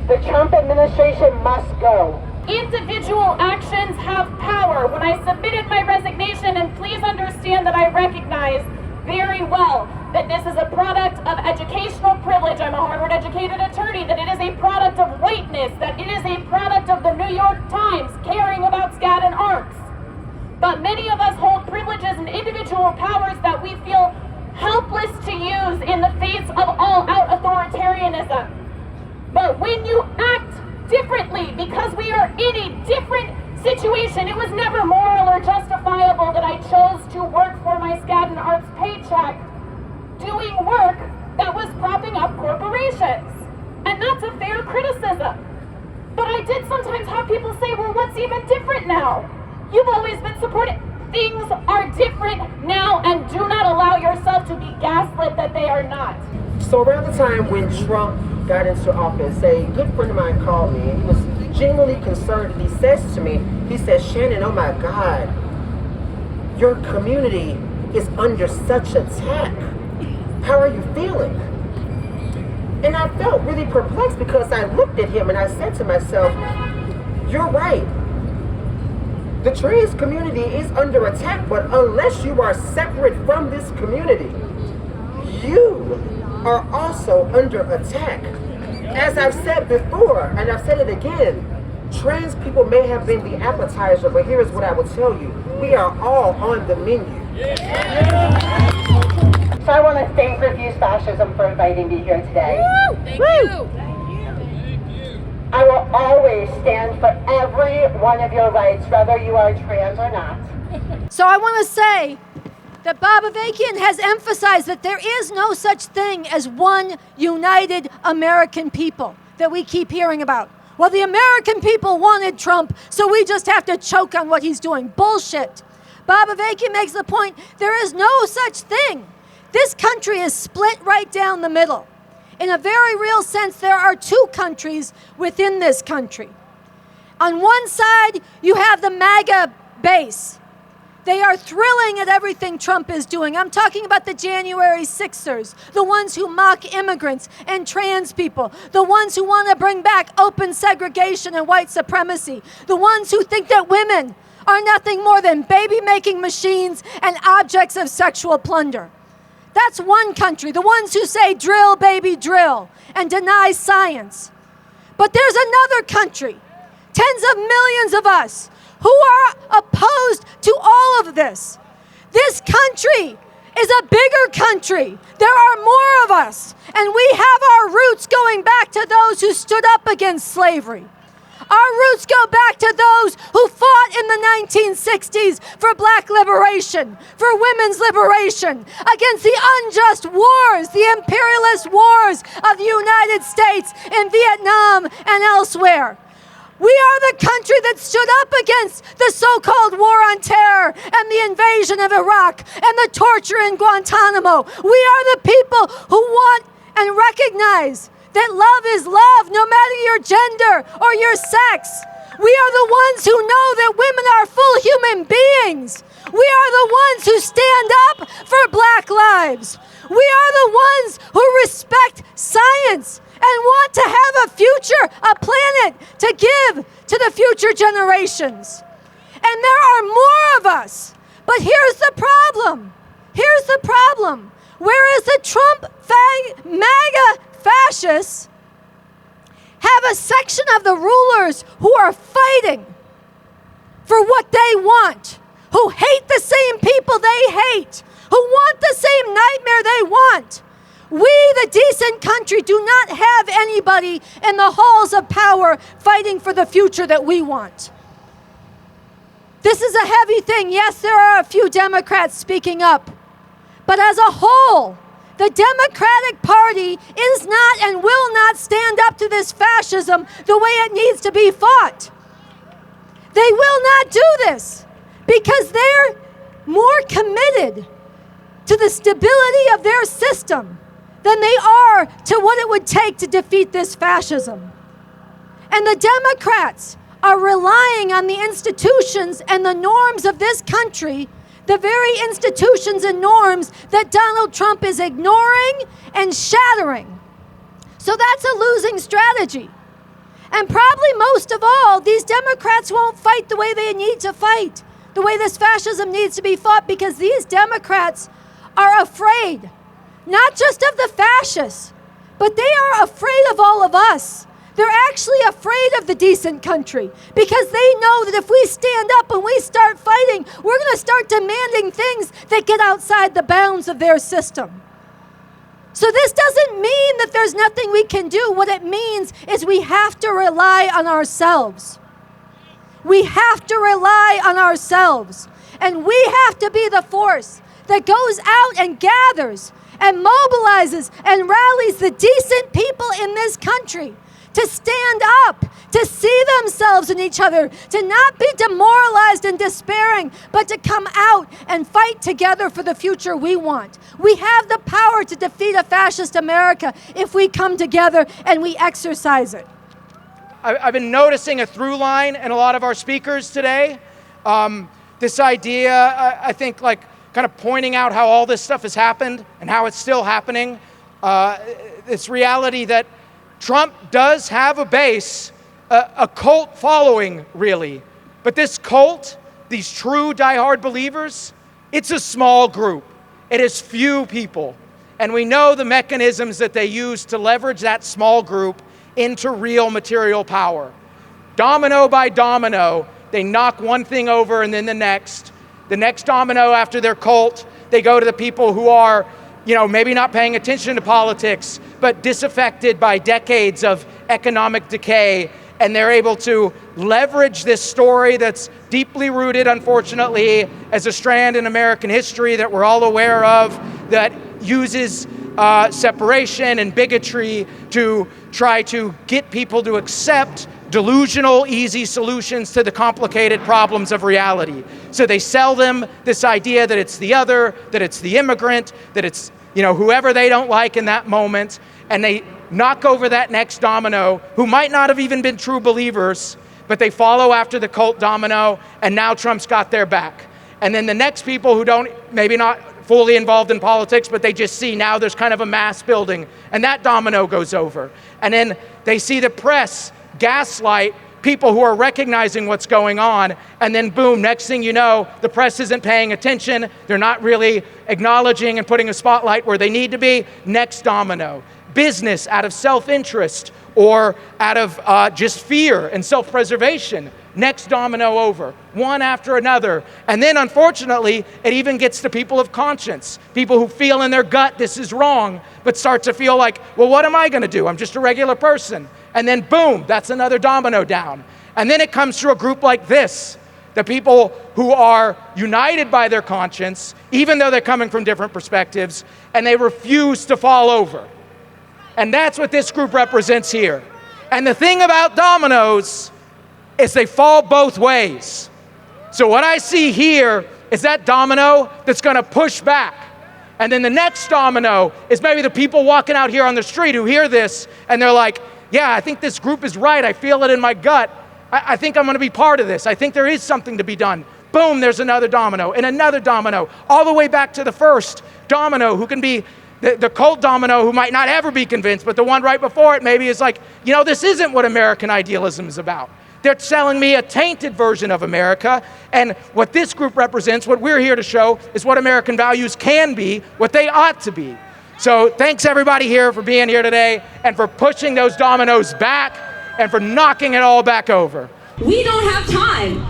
The Trump administration must go. Individual actions have power. When I submitted my resignation, and please understand that I recognize very well that this is a product of educational privilege. I'm a Harvard-educated attorney, that it is a product of whiteness, that it is a product of the New York Times caring about Skadden Arps. But many of us hold privileges and individual powers that we feel helpless to use in the face of all-out authoritarianism. But when you act differently, because we are in a different situation, it was never moral or justifiable that I chose to work for my Skadden Arps paycheck, doing work that was propping up corporations. And that's a fair criticism. But I did sometimes have people say, well, what's even different now? You've always been supported. Things are different now, and do not allow yourself to be gaslit that they are not. So around the time when Trump got into office, a good friend of mine called me, and he was genuinely concerned, and he says to me, he says, Shannon, oh my God, your community is under such attack. How are you feeling? And I felt really perplexed because I looked at him and I said to myself, you're right. The trans community is under attack, but unless you are separate from this community, you are also under attack. As I've said before, and I've said it again, trans people may have been the appetizer, but here's what I will tell you. We are all on the menu. So I want to thank Refuse Fascism for inviting me here today. Thank you. I will always stand for every one of your rights, whether you are trans or not. So I want to say that Bob Avakian has emphasized that there is no such thing as one united American people that we keep hearing about. Well, the American people wanted Trump, so we just have to choke on what he's doing. Bullshit. Bob Avakian makes the point, there is no such thing. This country is split right down the middle. In a very real sense, there are two countries within this country. On one side, you have the MAGA base. They are thrilling at everything Trump is doing. I'm talking about the January 6ers, the ones who mock immigrants and trans people, the ones who want to bring back open segregation and white supremacy, the ones who think that women are nothing more than baby-making machines and objects of sexual plunder. That's one country, the ones who say drill, baby, drill, and deny science. But there's another country, tens of millions of us, who are opposed to all of this. This country is a bigger country. There are more of us, and we have our roots going back to those who stood up against slavery. Our roots go back to those who fought in the 1960s for black liberation, for women's liberation, against the unjust wars, the imperialist wars of the United States in Vietnam and elsewhere. We are the country that stood up against the so-called war on terror and the invasion of Iraq and the torture in Guantanamo. We are the people who want and recognize that love is love, no matter your gender or your sex. We are the ones who know that women are full human beings. We are the ones who stand up for Black lives. We are the ones who respect science and want to have a future, a planet to give to the future generations. And there are more of us. But here's the problem. Here's the problem. Whereas the Trump MAGA fascists have a section of the rulers who are fighting for what they want, who hate the same people they hate, who want the same nightmare they want. We, the decent country, do not have anybody in the halls of power fighting for the future that we want. This is a heavy thing. Yes, there are a few Democrats speaking up. But as a whole, the Democratic Party is not and will not stand up to this fascism the way it needs to be fought. They will not do this because they're more committed to the stability of their system than they are to what it would take to defeat this fascism. And the Democrats are relying on the institutions and the norms of this country, the very institutions and norms that Donald Trump is ignoring and shattering. So that's a losing strategy. And probably most of all, these Democrats won't fight the way they need to fight, the way this fascism needs to be fought, because these Democrats are afraid, not just of the fascists, but they are afraid of all of us. They're actually afraid of the decent country because they know that if we stand up and we start fighting, we're going to start demanding things that get outside the bounds of their system. So this doesn't mean that there's nothing we can do. What it means is we have to rely on ourselves. We have to rely on ourselves. And we have to be the force that goes out and gathers and mobilizes and rallies the decent people in this country to stand up, to see themselves in each other, to not be demoralized and despairing, but to come out and fight together for the future we want. We have the power to defeat a fascist America if we come together and we exercise it. I've been noticing a through line in a lot of our speakers today. This idea, I think, like kind of pointing out how all this stuff has happened and how it's still happening. This reality that Trump does have a base, a cult following, really. But this cult, these true diehard believers, it's a small group. It is few people. And we know the mechanisms that they use to leverage that small group into real material power. Domino by domino, they knock one thing over and then the next. The next domino after their cult, they go to the people who are, maybe not paying attention to politics, but disaffected by decades of economic decay, and they're able to leverage this story that's deeply rooted, unfortunately, as a strand in American history that we're all aware of, that uses separation and bigotry to try to get people to accept delusional, easy solutions to the complicated problems of reality. So they sell them this idea that it's the other, that it's the immigrant, that it's, you know, whoever they don't like in that moment, and they knock over that next domino, who might not have even been true believers, but they follow after the cult domino, and now Trump's got their back. And then the next people who don't, maybe not fully involved in politics, but they just see now there's kind of a mass building, and that domino goes over. And then they see the press gaslight people who are recognizing what's going on, and then boom, next thing you know, the press isn't paying attention, they're not really acknowledging and putting a spotlight where they need to be. Next domino. Business out of self-interest or out of just fear and self-preservation. Next domino over, one after another. And then unfortunately, it even gets to people of conscience, people who feel in their gut this is wrong, but start to feel like, well, what am I gonna do? I'm just a regular person. And then boom, that's another domino down. And then it comes to a group like this, the people who are united by their conscience, even though they're coming from different perspectives, and they refuse to fall over. And that's what this group represents here. And the thing about dominoes is they fall both ways. So what I see here is that domino that's gonna push back. And then the next domino is maybe the people walking out here on the street who hear this and they're like, yeah, I think this group is right. I feel it in my gut. I think I'm gonna be part of this. I think there is something to be done. Boom, there's another domino and another domino, all the way back to the first domino who can be the cult domino who might not ever be convinced, but the one right before it maybe is like, you know, this isn't what American idealism is about. They're selling me a tainted version of America, and what this group represents, what we're here to show, is what American values can be, what they ought to be. So thanks everybody here for being here today, and for pushing those dominoes back, and for knocking it all back over. We don't have time.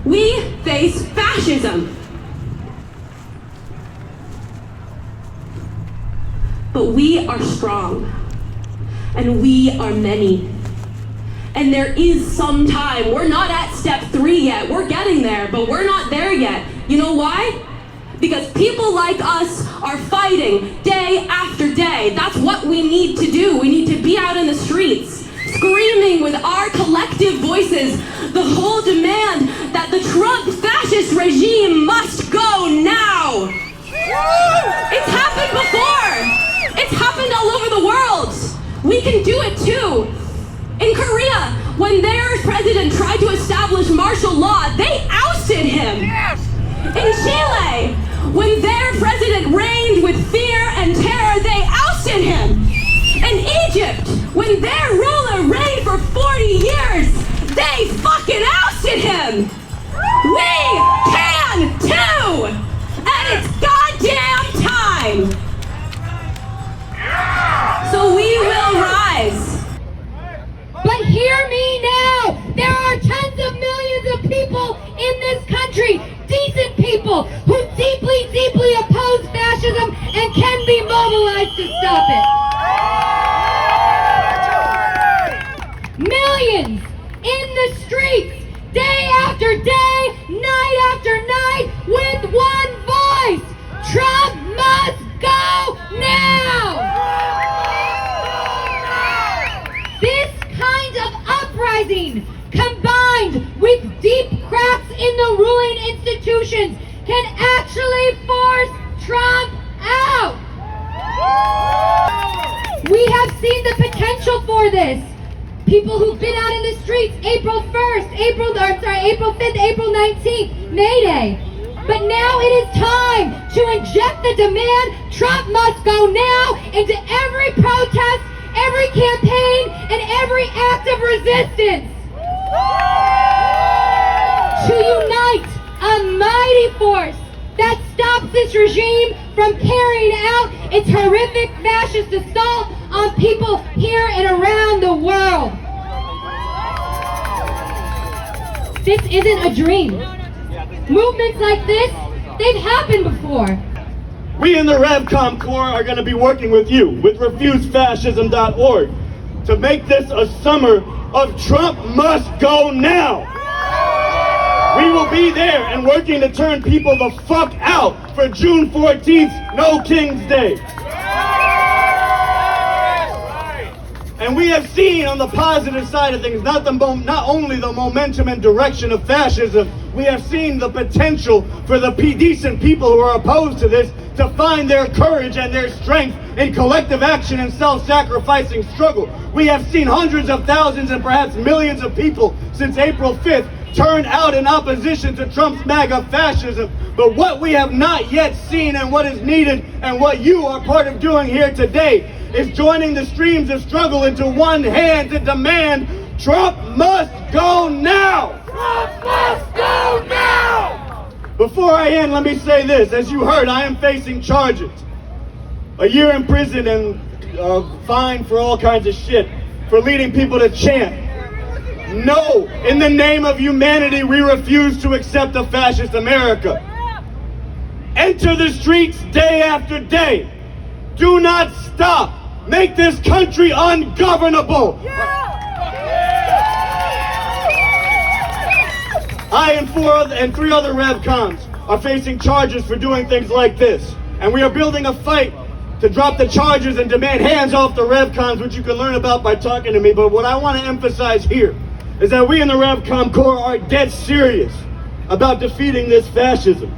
We face fascism. But we are strong, and we are many. And there is some time. We're not at step 3 yet. We're getting there, but we're not there yet. You know why? Because people like us are fighting day after day. That's what we need to do. We need to be out in the streets, screaming with our collective voices the whole demand that the Trump fascist regime must go now. It's happened before. It's happened all over the world. We can do it too. In Korea, when their president tried to establish martial law, they ousted him. Yes. In Chile, when their president reigned with fear and terror, they ousted him. In Egypt, when their ruler reigned for 40 years, they fucking ousted him. We can too! And it's goddamn time! So we will rise. But hear me now, there are tens of millions of people in this country, decent people, who deeply, deeply oppose fascism and can be mobilized to stop it. Millions in the streets, day after day, night after night, with one voice. Trump must go now! This kind of uprising, combined with deep cracks in the ruling institutions, can actually force Trump out. We have seen the potential for this. People who've been out in the streets April 1st, April 5th, April 19th, May Day. But now it is time to inject the demand, Trump must go now, into every protest, every campaign, and every act of resistance. To unite a mighty force that stops this regime from carrying out its horrific fascist assault on people here and around the world. This isn't a dream. Movements like this, they've happened before. We in the RevCom Corps are going to be working with you, with refusefascism.org, to make this a summer of Trump must go now. We will be there and working to turn people the fuck out for June 14th, No King's Day. And we have seen on the positive side of things, not only the momentum and direction of fascism, we have seen the potential for the decent people who are opposed to this to find their courage and their strength in collective action and self-sacrificing struggle. We have seen hundreds of thousands and perhaps millions of people since April 5th turn out in opposition to Trump's MAGA fascism. But what we have not yet seen and what is needed and what you are part of doing here today is joining the streams of struggle into one hand to demand Trump must go now! Trump must go now! Before I end, let me say this. As you heard, I am facing charges. A year in prison and fined for all kinds of shit for leading people to chant. No, in the name of humanity, we refuse to accept a fascist America. Enter the streets day after day. Do not stop. Make this country ungovernable. I and three other RevComs are facing charges for doing things like this. And we are building a fight to drop the charges and demand hands off the RevComs, which you can learn about by talking to me. But what I want to emphasize here is that we in the RevCom Corps are dead serious about defeating this fascism.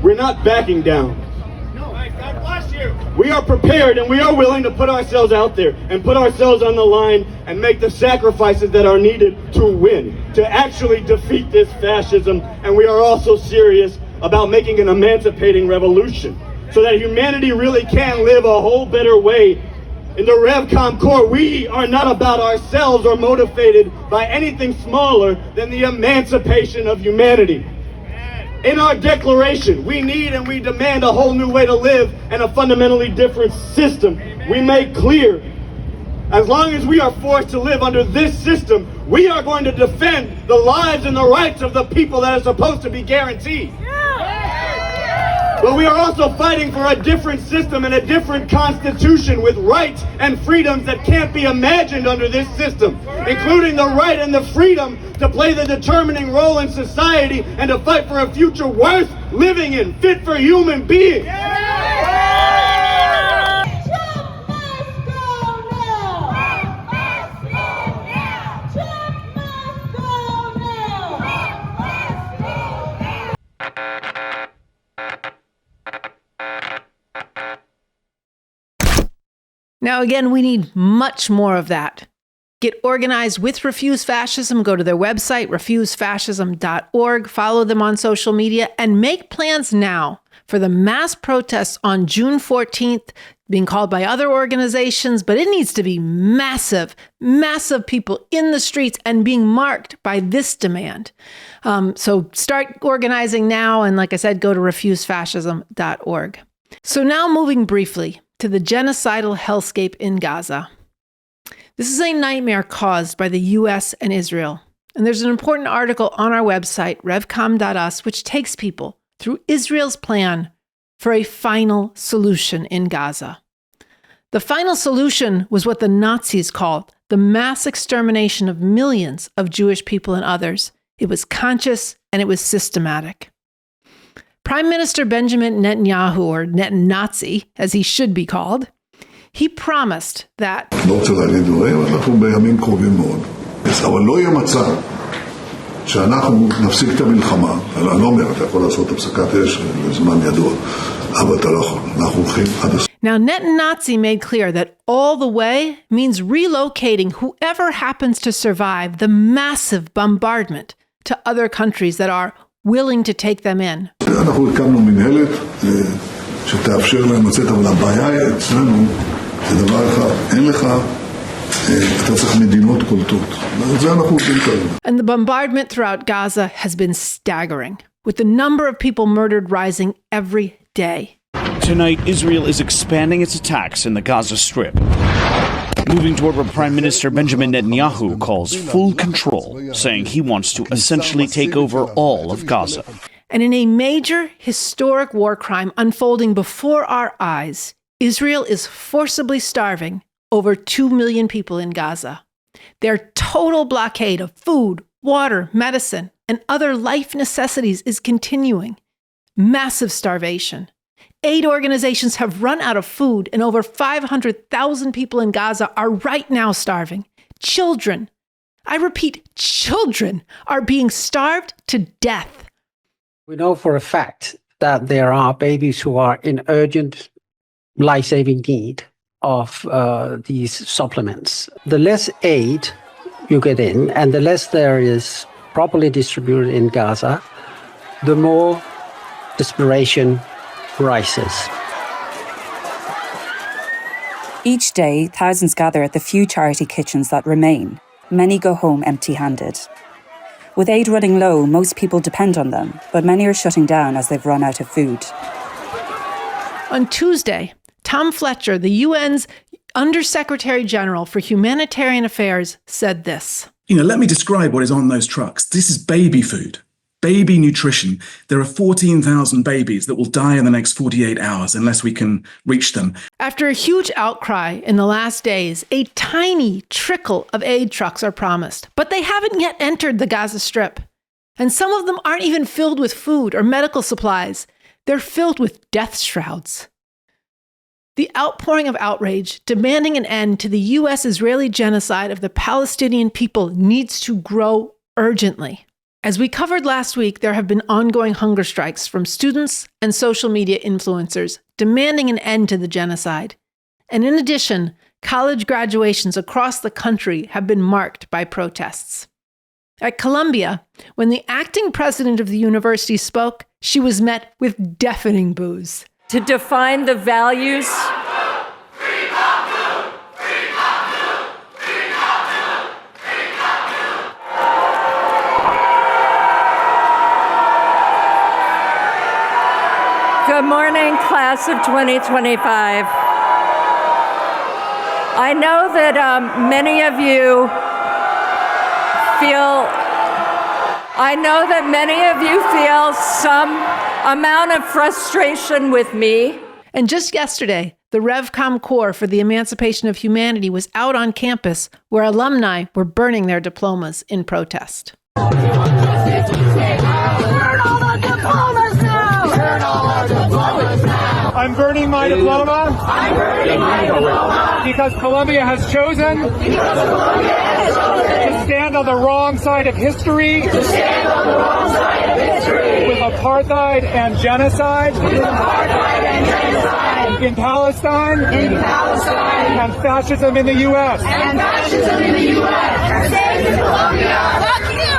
We're not backing down. God bless you. We are prepared and we are willing to put ourselves out there and put ourselves on the line and make the sacrifices that are needed to win, to actually defeat this fascism. And we are also serious about making an emancipating revolution so that humanity really can live a whole better way. In the RevCom Corps, we are not about ourselves or motivated by anything smaller than the emancipation of humanity. In our declaration, we need and we demand a whole new way to live and a fundamentally different system. We make clear, as long as we are forced to live under this system, we are going to defend the lives and the rights of the people that are supposed to be guaranteed. But we are also fighting for a different system and a different constitution with rights and freedoms that can't be imagined under this system, including the right and the freedom to play the determining role in society and to fight for a future worth living in, fit for human beings. Now, again, we need much more of that. Get organized with Refuse Fascism. Go to their website, refusefascism.org. Follow them on social media and make plans now for the mass protests on June 14th, being called by other organizations, but it needs to be massive, massive people in the streets and being marked by this demand. So start organizing now. And like I said, go to refusefascism.org. So now moving briefly to the genocidal hellscape in Gaza. This is a nightmare caused by the U.S. and Israel. And there's an important article on our website, revcom.us, which takes people through Israel's plan for a final solution in Gaza. The final solution was what the Nazis called the mass extermination of millions of Jewish people and others. It was conscious and it was systematic. Prime Minister Benjamin Netanyahu, or Net-Nazi, as he should be called, he promised that לא רוצה להגיד דברים, אנחנו בימים קרובים מאוד. אבל לא יהיה מצב שאנחנו נפסיק את המלחמה, אני לא אומר, אתה יכול לעשות הפסקת אש לזמן ידוע, אבל אתה לא יכול, אנחנו הולכים עד הסוף. Now, Net-Nazi made clear that all the way means relocating whoever happens to survive the massive bombardment to other countries that are willing to take them in. אנחנו הקמנו מנהלת שתאפשר להם לצאת, אבל הבעיה אצלנו זה דבר אחד, אין לך, אתה צריך מדינות קולטות. זה אנחנו עושים כרגע. And the bombardment throughout Gaza has been staggering, with the number of people murdered rising every day. Tonight, Israel is expanding its attacks in the Gaza Strip, moving toward what Prime Minister Benjamin Netanyahu calls full control, saying he wants to essentially take over all of Gaza. And in a major historic war crime unfolding before our eyes, Israel is forcibly starving over 2 million people in Gaza. Their total blockade of food, water, medicine, and other life necessities is continuing. Massive starvation. Aid organizations have run out of food, and over 500,000 people in Gaza are right now starving. Children, I repeat, children are being starved to death. We know for a fact that there are babies who are in urgent life-saving need of these supplements. The less aid you get in, and the less there is properly distributed in Gaza, the more desperation rises. Each day, thousands gather at the few charity kitchens that remain. Many go home empty-handed. With aid running low, most people depend on them, but many are shutting down as they've run out of food. On Tuesday, Tom Fletcher, the UN's Undersecretary General for Humanitarian Affairs, said this. Let me describe what is on those trucks. This is baby food. Baby nutrition. There are 14,000 babies that will die in the next 48 hours unless we can reach them. After a huge outcry in the last days, a tiny trickle of aid trucks are promised, but they haven't yet entered the Gaza Strip. And some of them aren't even filled with food or medical supplies. They're filled with death shrouds. The outpouring of outrage demanding an end to the U.S.-Israeli genocide of the Palestinian people needs to grow urgently. As we covered last week, there have been ongoing hunger strikes from students and social media influencers demanding an end to the genocide. And in addition, college graduations across the country have been marked by protests. At Columbia, when the acting president of the university spoke, she was met with deafening boos. To define the values Good morning, class of 2025. I know that many of you feel some amount of frustration with me. And just yesterday, the RevCom Corps for the Emancipation of Humanity was out on campus where alumni were burning their diplomas in protest. I'm burning my diploma. Because Columbia has chosen to stand on the wrong side of history. With apartheid and genocide. In Palestine. And fascism in the U.S. Fuck you!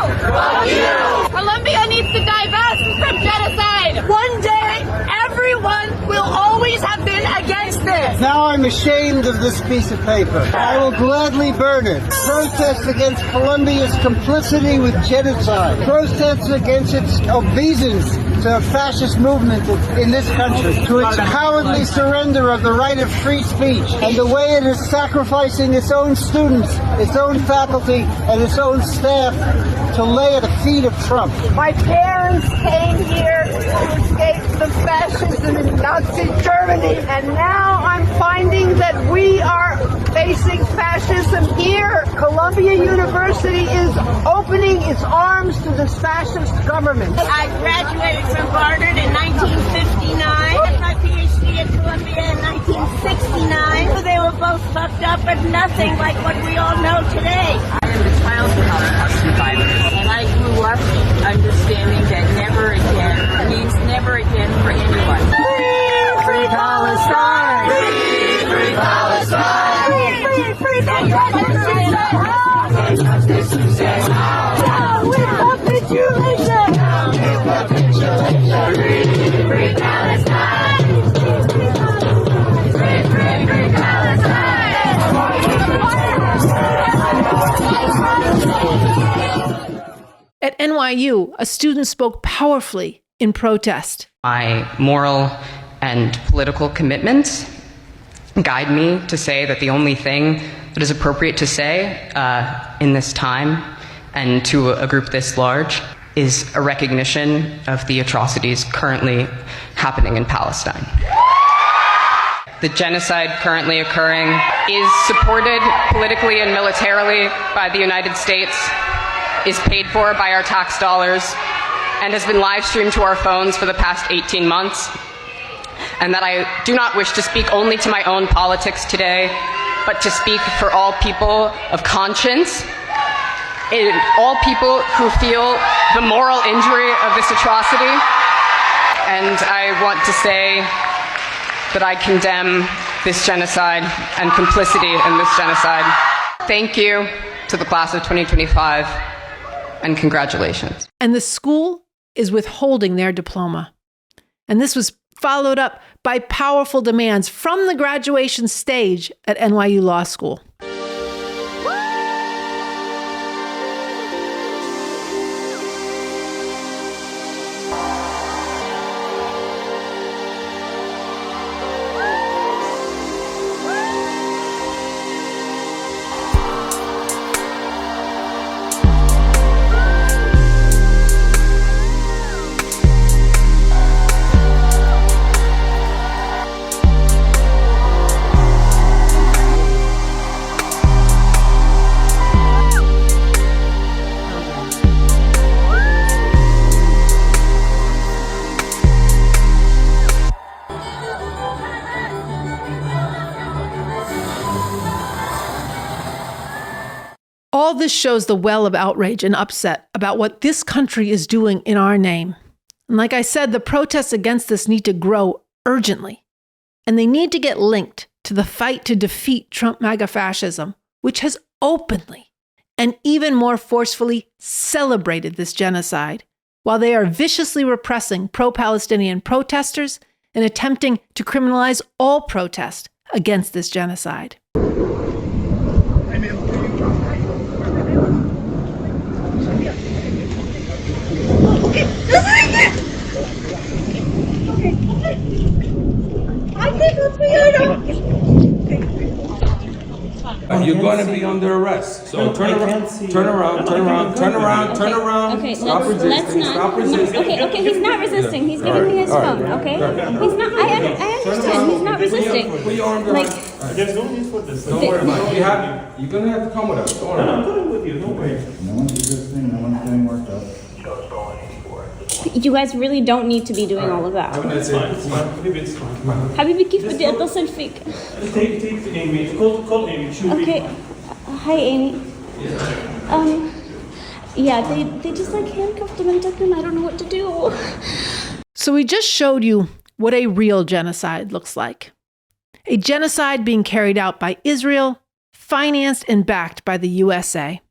Columbia needs to divest from genocide. One day, everyone will always have been against this. Now I'm ashamed of this piece of paper. I will gladly burn it. Protest against Columbia's complicity with genocide. Protest against its obeisance to a fascist movement in this country. To its cowardly surrender of the right of free speech. And the way it is sacrificing its own students, its own faculty, and its own staff to lay at the feet of Trump. My parents came here to escape the fascism in Nazi Germany, and now I'm finding that we are facing fascism here. Columbia University is opening its arms to this fascist government. I graduated from Harvard in 1959. I had my PhD at Columbia in 1969. So they were both fucked up, but nothing like what we all know today. I am the child of Holocaust survivors, and I grew up understanding that never again means never again for anyone. Free Palestine! Free Palestine! Free Palestine! Justice to say down with capitulation! Down with capitulation! Free Palestine! Free Palestine! At NYU, a student spoke powerfully in protest. My moral and political commitments guide me to say that the only thing that is appropriate to say in this time and to a group this large is a recognition of the atrocities currently happening in Palestine. The genocide currently occurring is supported politically and militarily by the United States, is paid for by our tax dollars and has been live streamed to our phones for the past 18 months, and that I do not wish to speak only to my own politics today, but to speak for all people of conscience, all people who feel the moral injury of this atrocity. And I want to say that I condemn this genocide and complicity in this genocide. Thank you to the class of 2025, and congratulations. And the school is withholding their diploma. And this was followed up by powerful demands from the graduation stage at NYU Law School. All this shows the well of outrage and upset about what this country is doing in our name. And like I said, the protests against this need to grow urgently. And they need to get linked to the fight to defeat Trump MAGA fascism, which has openly and even more forcefully celebrated this genocide, while they are viciously repressing pro-Palestinian protesters and attempting to criminalize all protest against this genocide. You're going to be under arrest. So turn around. Okay, Stop resisting. Stop resisting. Okay, he's not resisting. He's giving me his phone, okay? He's not, I understand, he's not resisting. Put your arm around. There's no need for this. Don't worry about it. You're going to have to come with us. Don't worry. I'm coming with you, no way. No one's resisting, no one's getting worked up. You guys really don't need to be doing all of that. حبيبي كيف بدي اتصل فيك؟ Take Amy. Call Amy. Okay. Hi Amy. Yeah, they just like handcuffed him and took him. I don't know what to do. So we just showed you what a real genocide looks like. A genocide being carried out by Israel, financed and backed by the USA.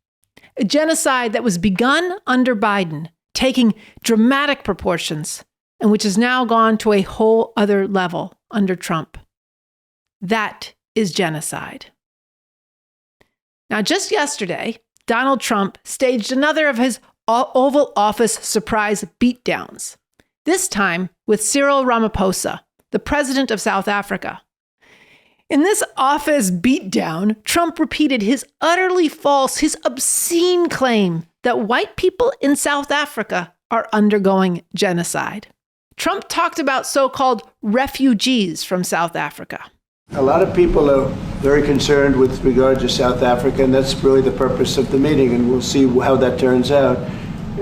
A genocide that was begun under Biden, taking dramatic proportions, and which has now gone to a whole other level under Trump. That is genocide. Now, just yesterday, Donald Trump staged another of his Oval Office surprise beatdowns, this time with Cyril Ramaphosa, the president of South Africa. In this office beatdown, Trump repeated his utterly false, his obscene claim that white people in South Africa are undergoing genocide. Trump talked about so-called refugees from South Africa. A lot of people are very concerned with regard to South Africa, and that's really the purpose of the meeting, and we'll see how that turns out.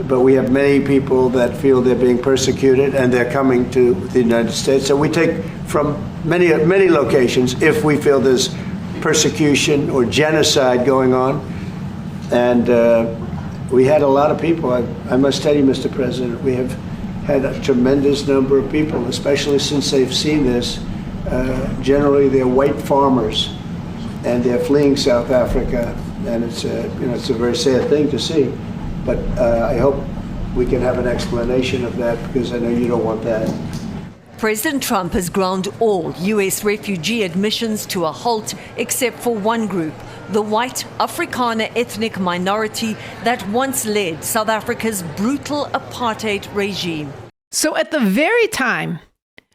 But we have many people that feel they're being persecuted, and they're coming to the United States. So we take from many locations if we feel there's persecution or genocide going on. And we had a lot of people. I must tell you, Mr. President, we have had a tremendous number of people, especially since they've seen this. Generally, they're white farmers, and they're fleeing South Africa, and it's a very sad thing to see. But I hope we can have an explanation of that, because I know you don't want that. President Trump has ground all U.S. refugee admissions to a halt, except for one group, the white Afrikaner ethnic minority that once led South Africa's brutal apartheid regime. So at the very time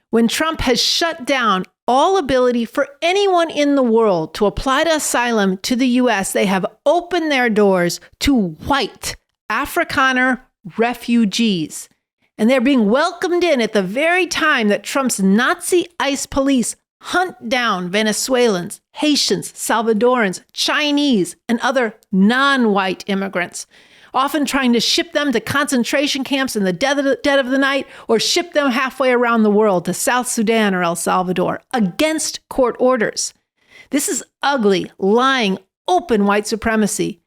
when Trump has shut down all ability for anyone in the world to apply to asylum to the U.S., they have opened their doors to white Afrikaner refugees. And they're being welcomed in at the very time that Trump's Nazi ICE police hunt down Venezuelans, Haitians, Salvadorans, Chinese, and other non-white immigrants, often trying to ship them to concentration camps in the dead of the night, or ship them halfway around the world to South Sudan or El Salvador against court orders. This is ugly, lying, open white supremacy.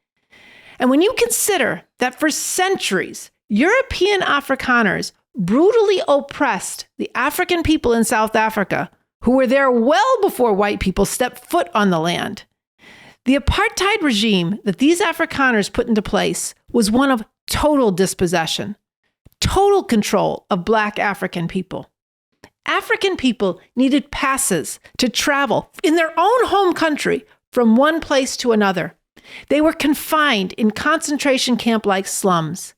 And when you consider that for centuries, European Afrikaners brutally oppressed the African people in South Africa, who were there well before white people stepped foot on the land. The apartheid regime that these Afrikaners put into place was one of total dispossession, total control of Black African people. African people needed passes to travel in their own home country from one place to another. They were confined in concentration camp-like slums.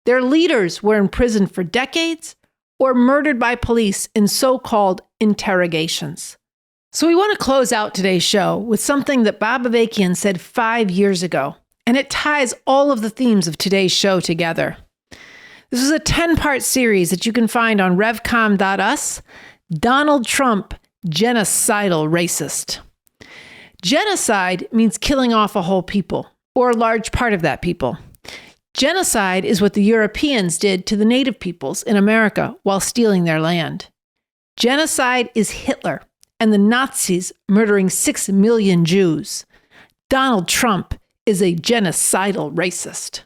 Their leaders were imprisoned for decades or murdered by police in so-called interrogations. So we want to close out today's show with something that Bob Avakian said 5 years ago, and it ties all of the themes of today's show together. This is a 10-part series that you can find on revcom.us, Donald Trump, Genocidal Racist. Genocide means killing off a whole people, or a large part of that people. Genocide is what the Europeans did to the native peoples in America while stealing their land. Genocide is Hitler and the Nazis murdering 6 million Jews. Donald Trump is a genocidal racist.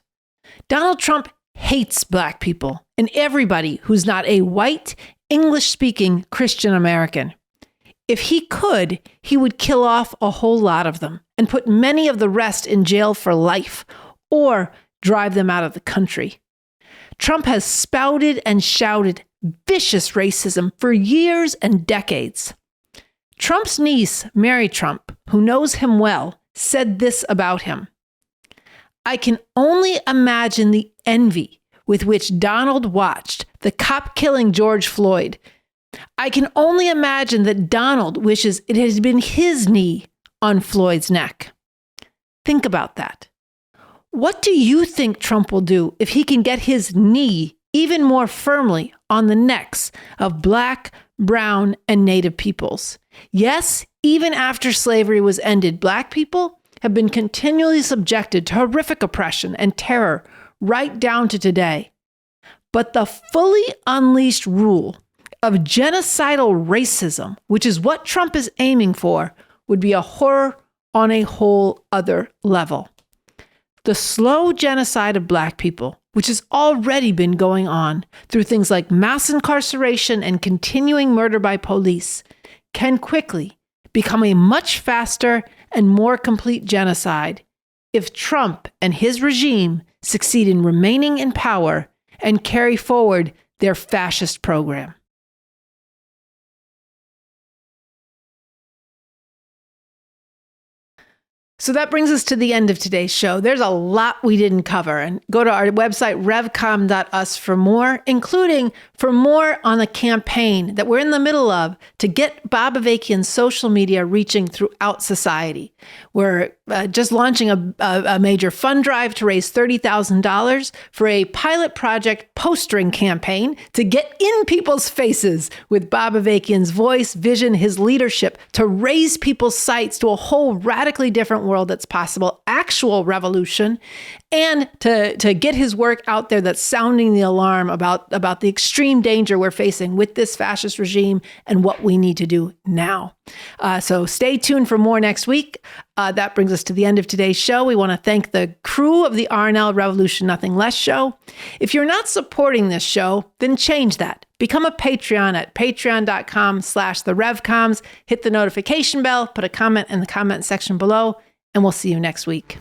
Donald Trump hates Black people and everybody who's not a white, English-speaking Christian American. If he could, he would kill off a whole lot of them and put many of the rest in jail for life or drive them out of the country. Trump has spouted and shouted vicious racism for years and decades. Trump's niece, Mary Trump, who knows him well, said this about him: "I can only imagine the envy with which Donald watched the cop killing George Floyd. I can only imagine that Donald wishes it had been his knee on Floyd's neck." Think about that. What do you think Trump will do if he can get his knee even more firmly on the necks of Black, brown, and Native peoples? Yes, even after slavery was ended, Black people have been continually subjected to horrific oppression and terror right down to today. But the fully unleashed rule of genocidal racism, which is what Trump is aiming for, would be a horror on a whole other level. The slow genocide of Black people, which has already been going on through things like mass incarceration and continuing murder by police, can quickly become a much faster and more complete genocide if Trump and his regime succeed in remaining in power and carry forward their fascist program. So that brings us to the end of today's show. There's a lot we didn't cover, and go to our website, revcom.us, for more, including for more on the campaign that we're in the middle of to get Bob Avakian's social media reaching throughout society. We're just launching a major fund drive to raise $30,000 for a pilot project postering campaign to get in people's faces with Bob Avakian's voice, vision, his leadership, to raise people's sights to a whole radically different world that's possible, actual revolution, and to get his work out there that's sounding the alarm about the extreme danger we're facing with this fascist regime and what we need to do now. So stay tuned for more next week. That brings us to the end of today's show. We want to thank the crew of the RNL Revolution Nothing Less show. If you're not supporting this show, then change that. Become a Patreon at patreon.com/therevcoms. Hit the notification bell, put a comment in the comment section below, and we'll see you next week.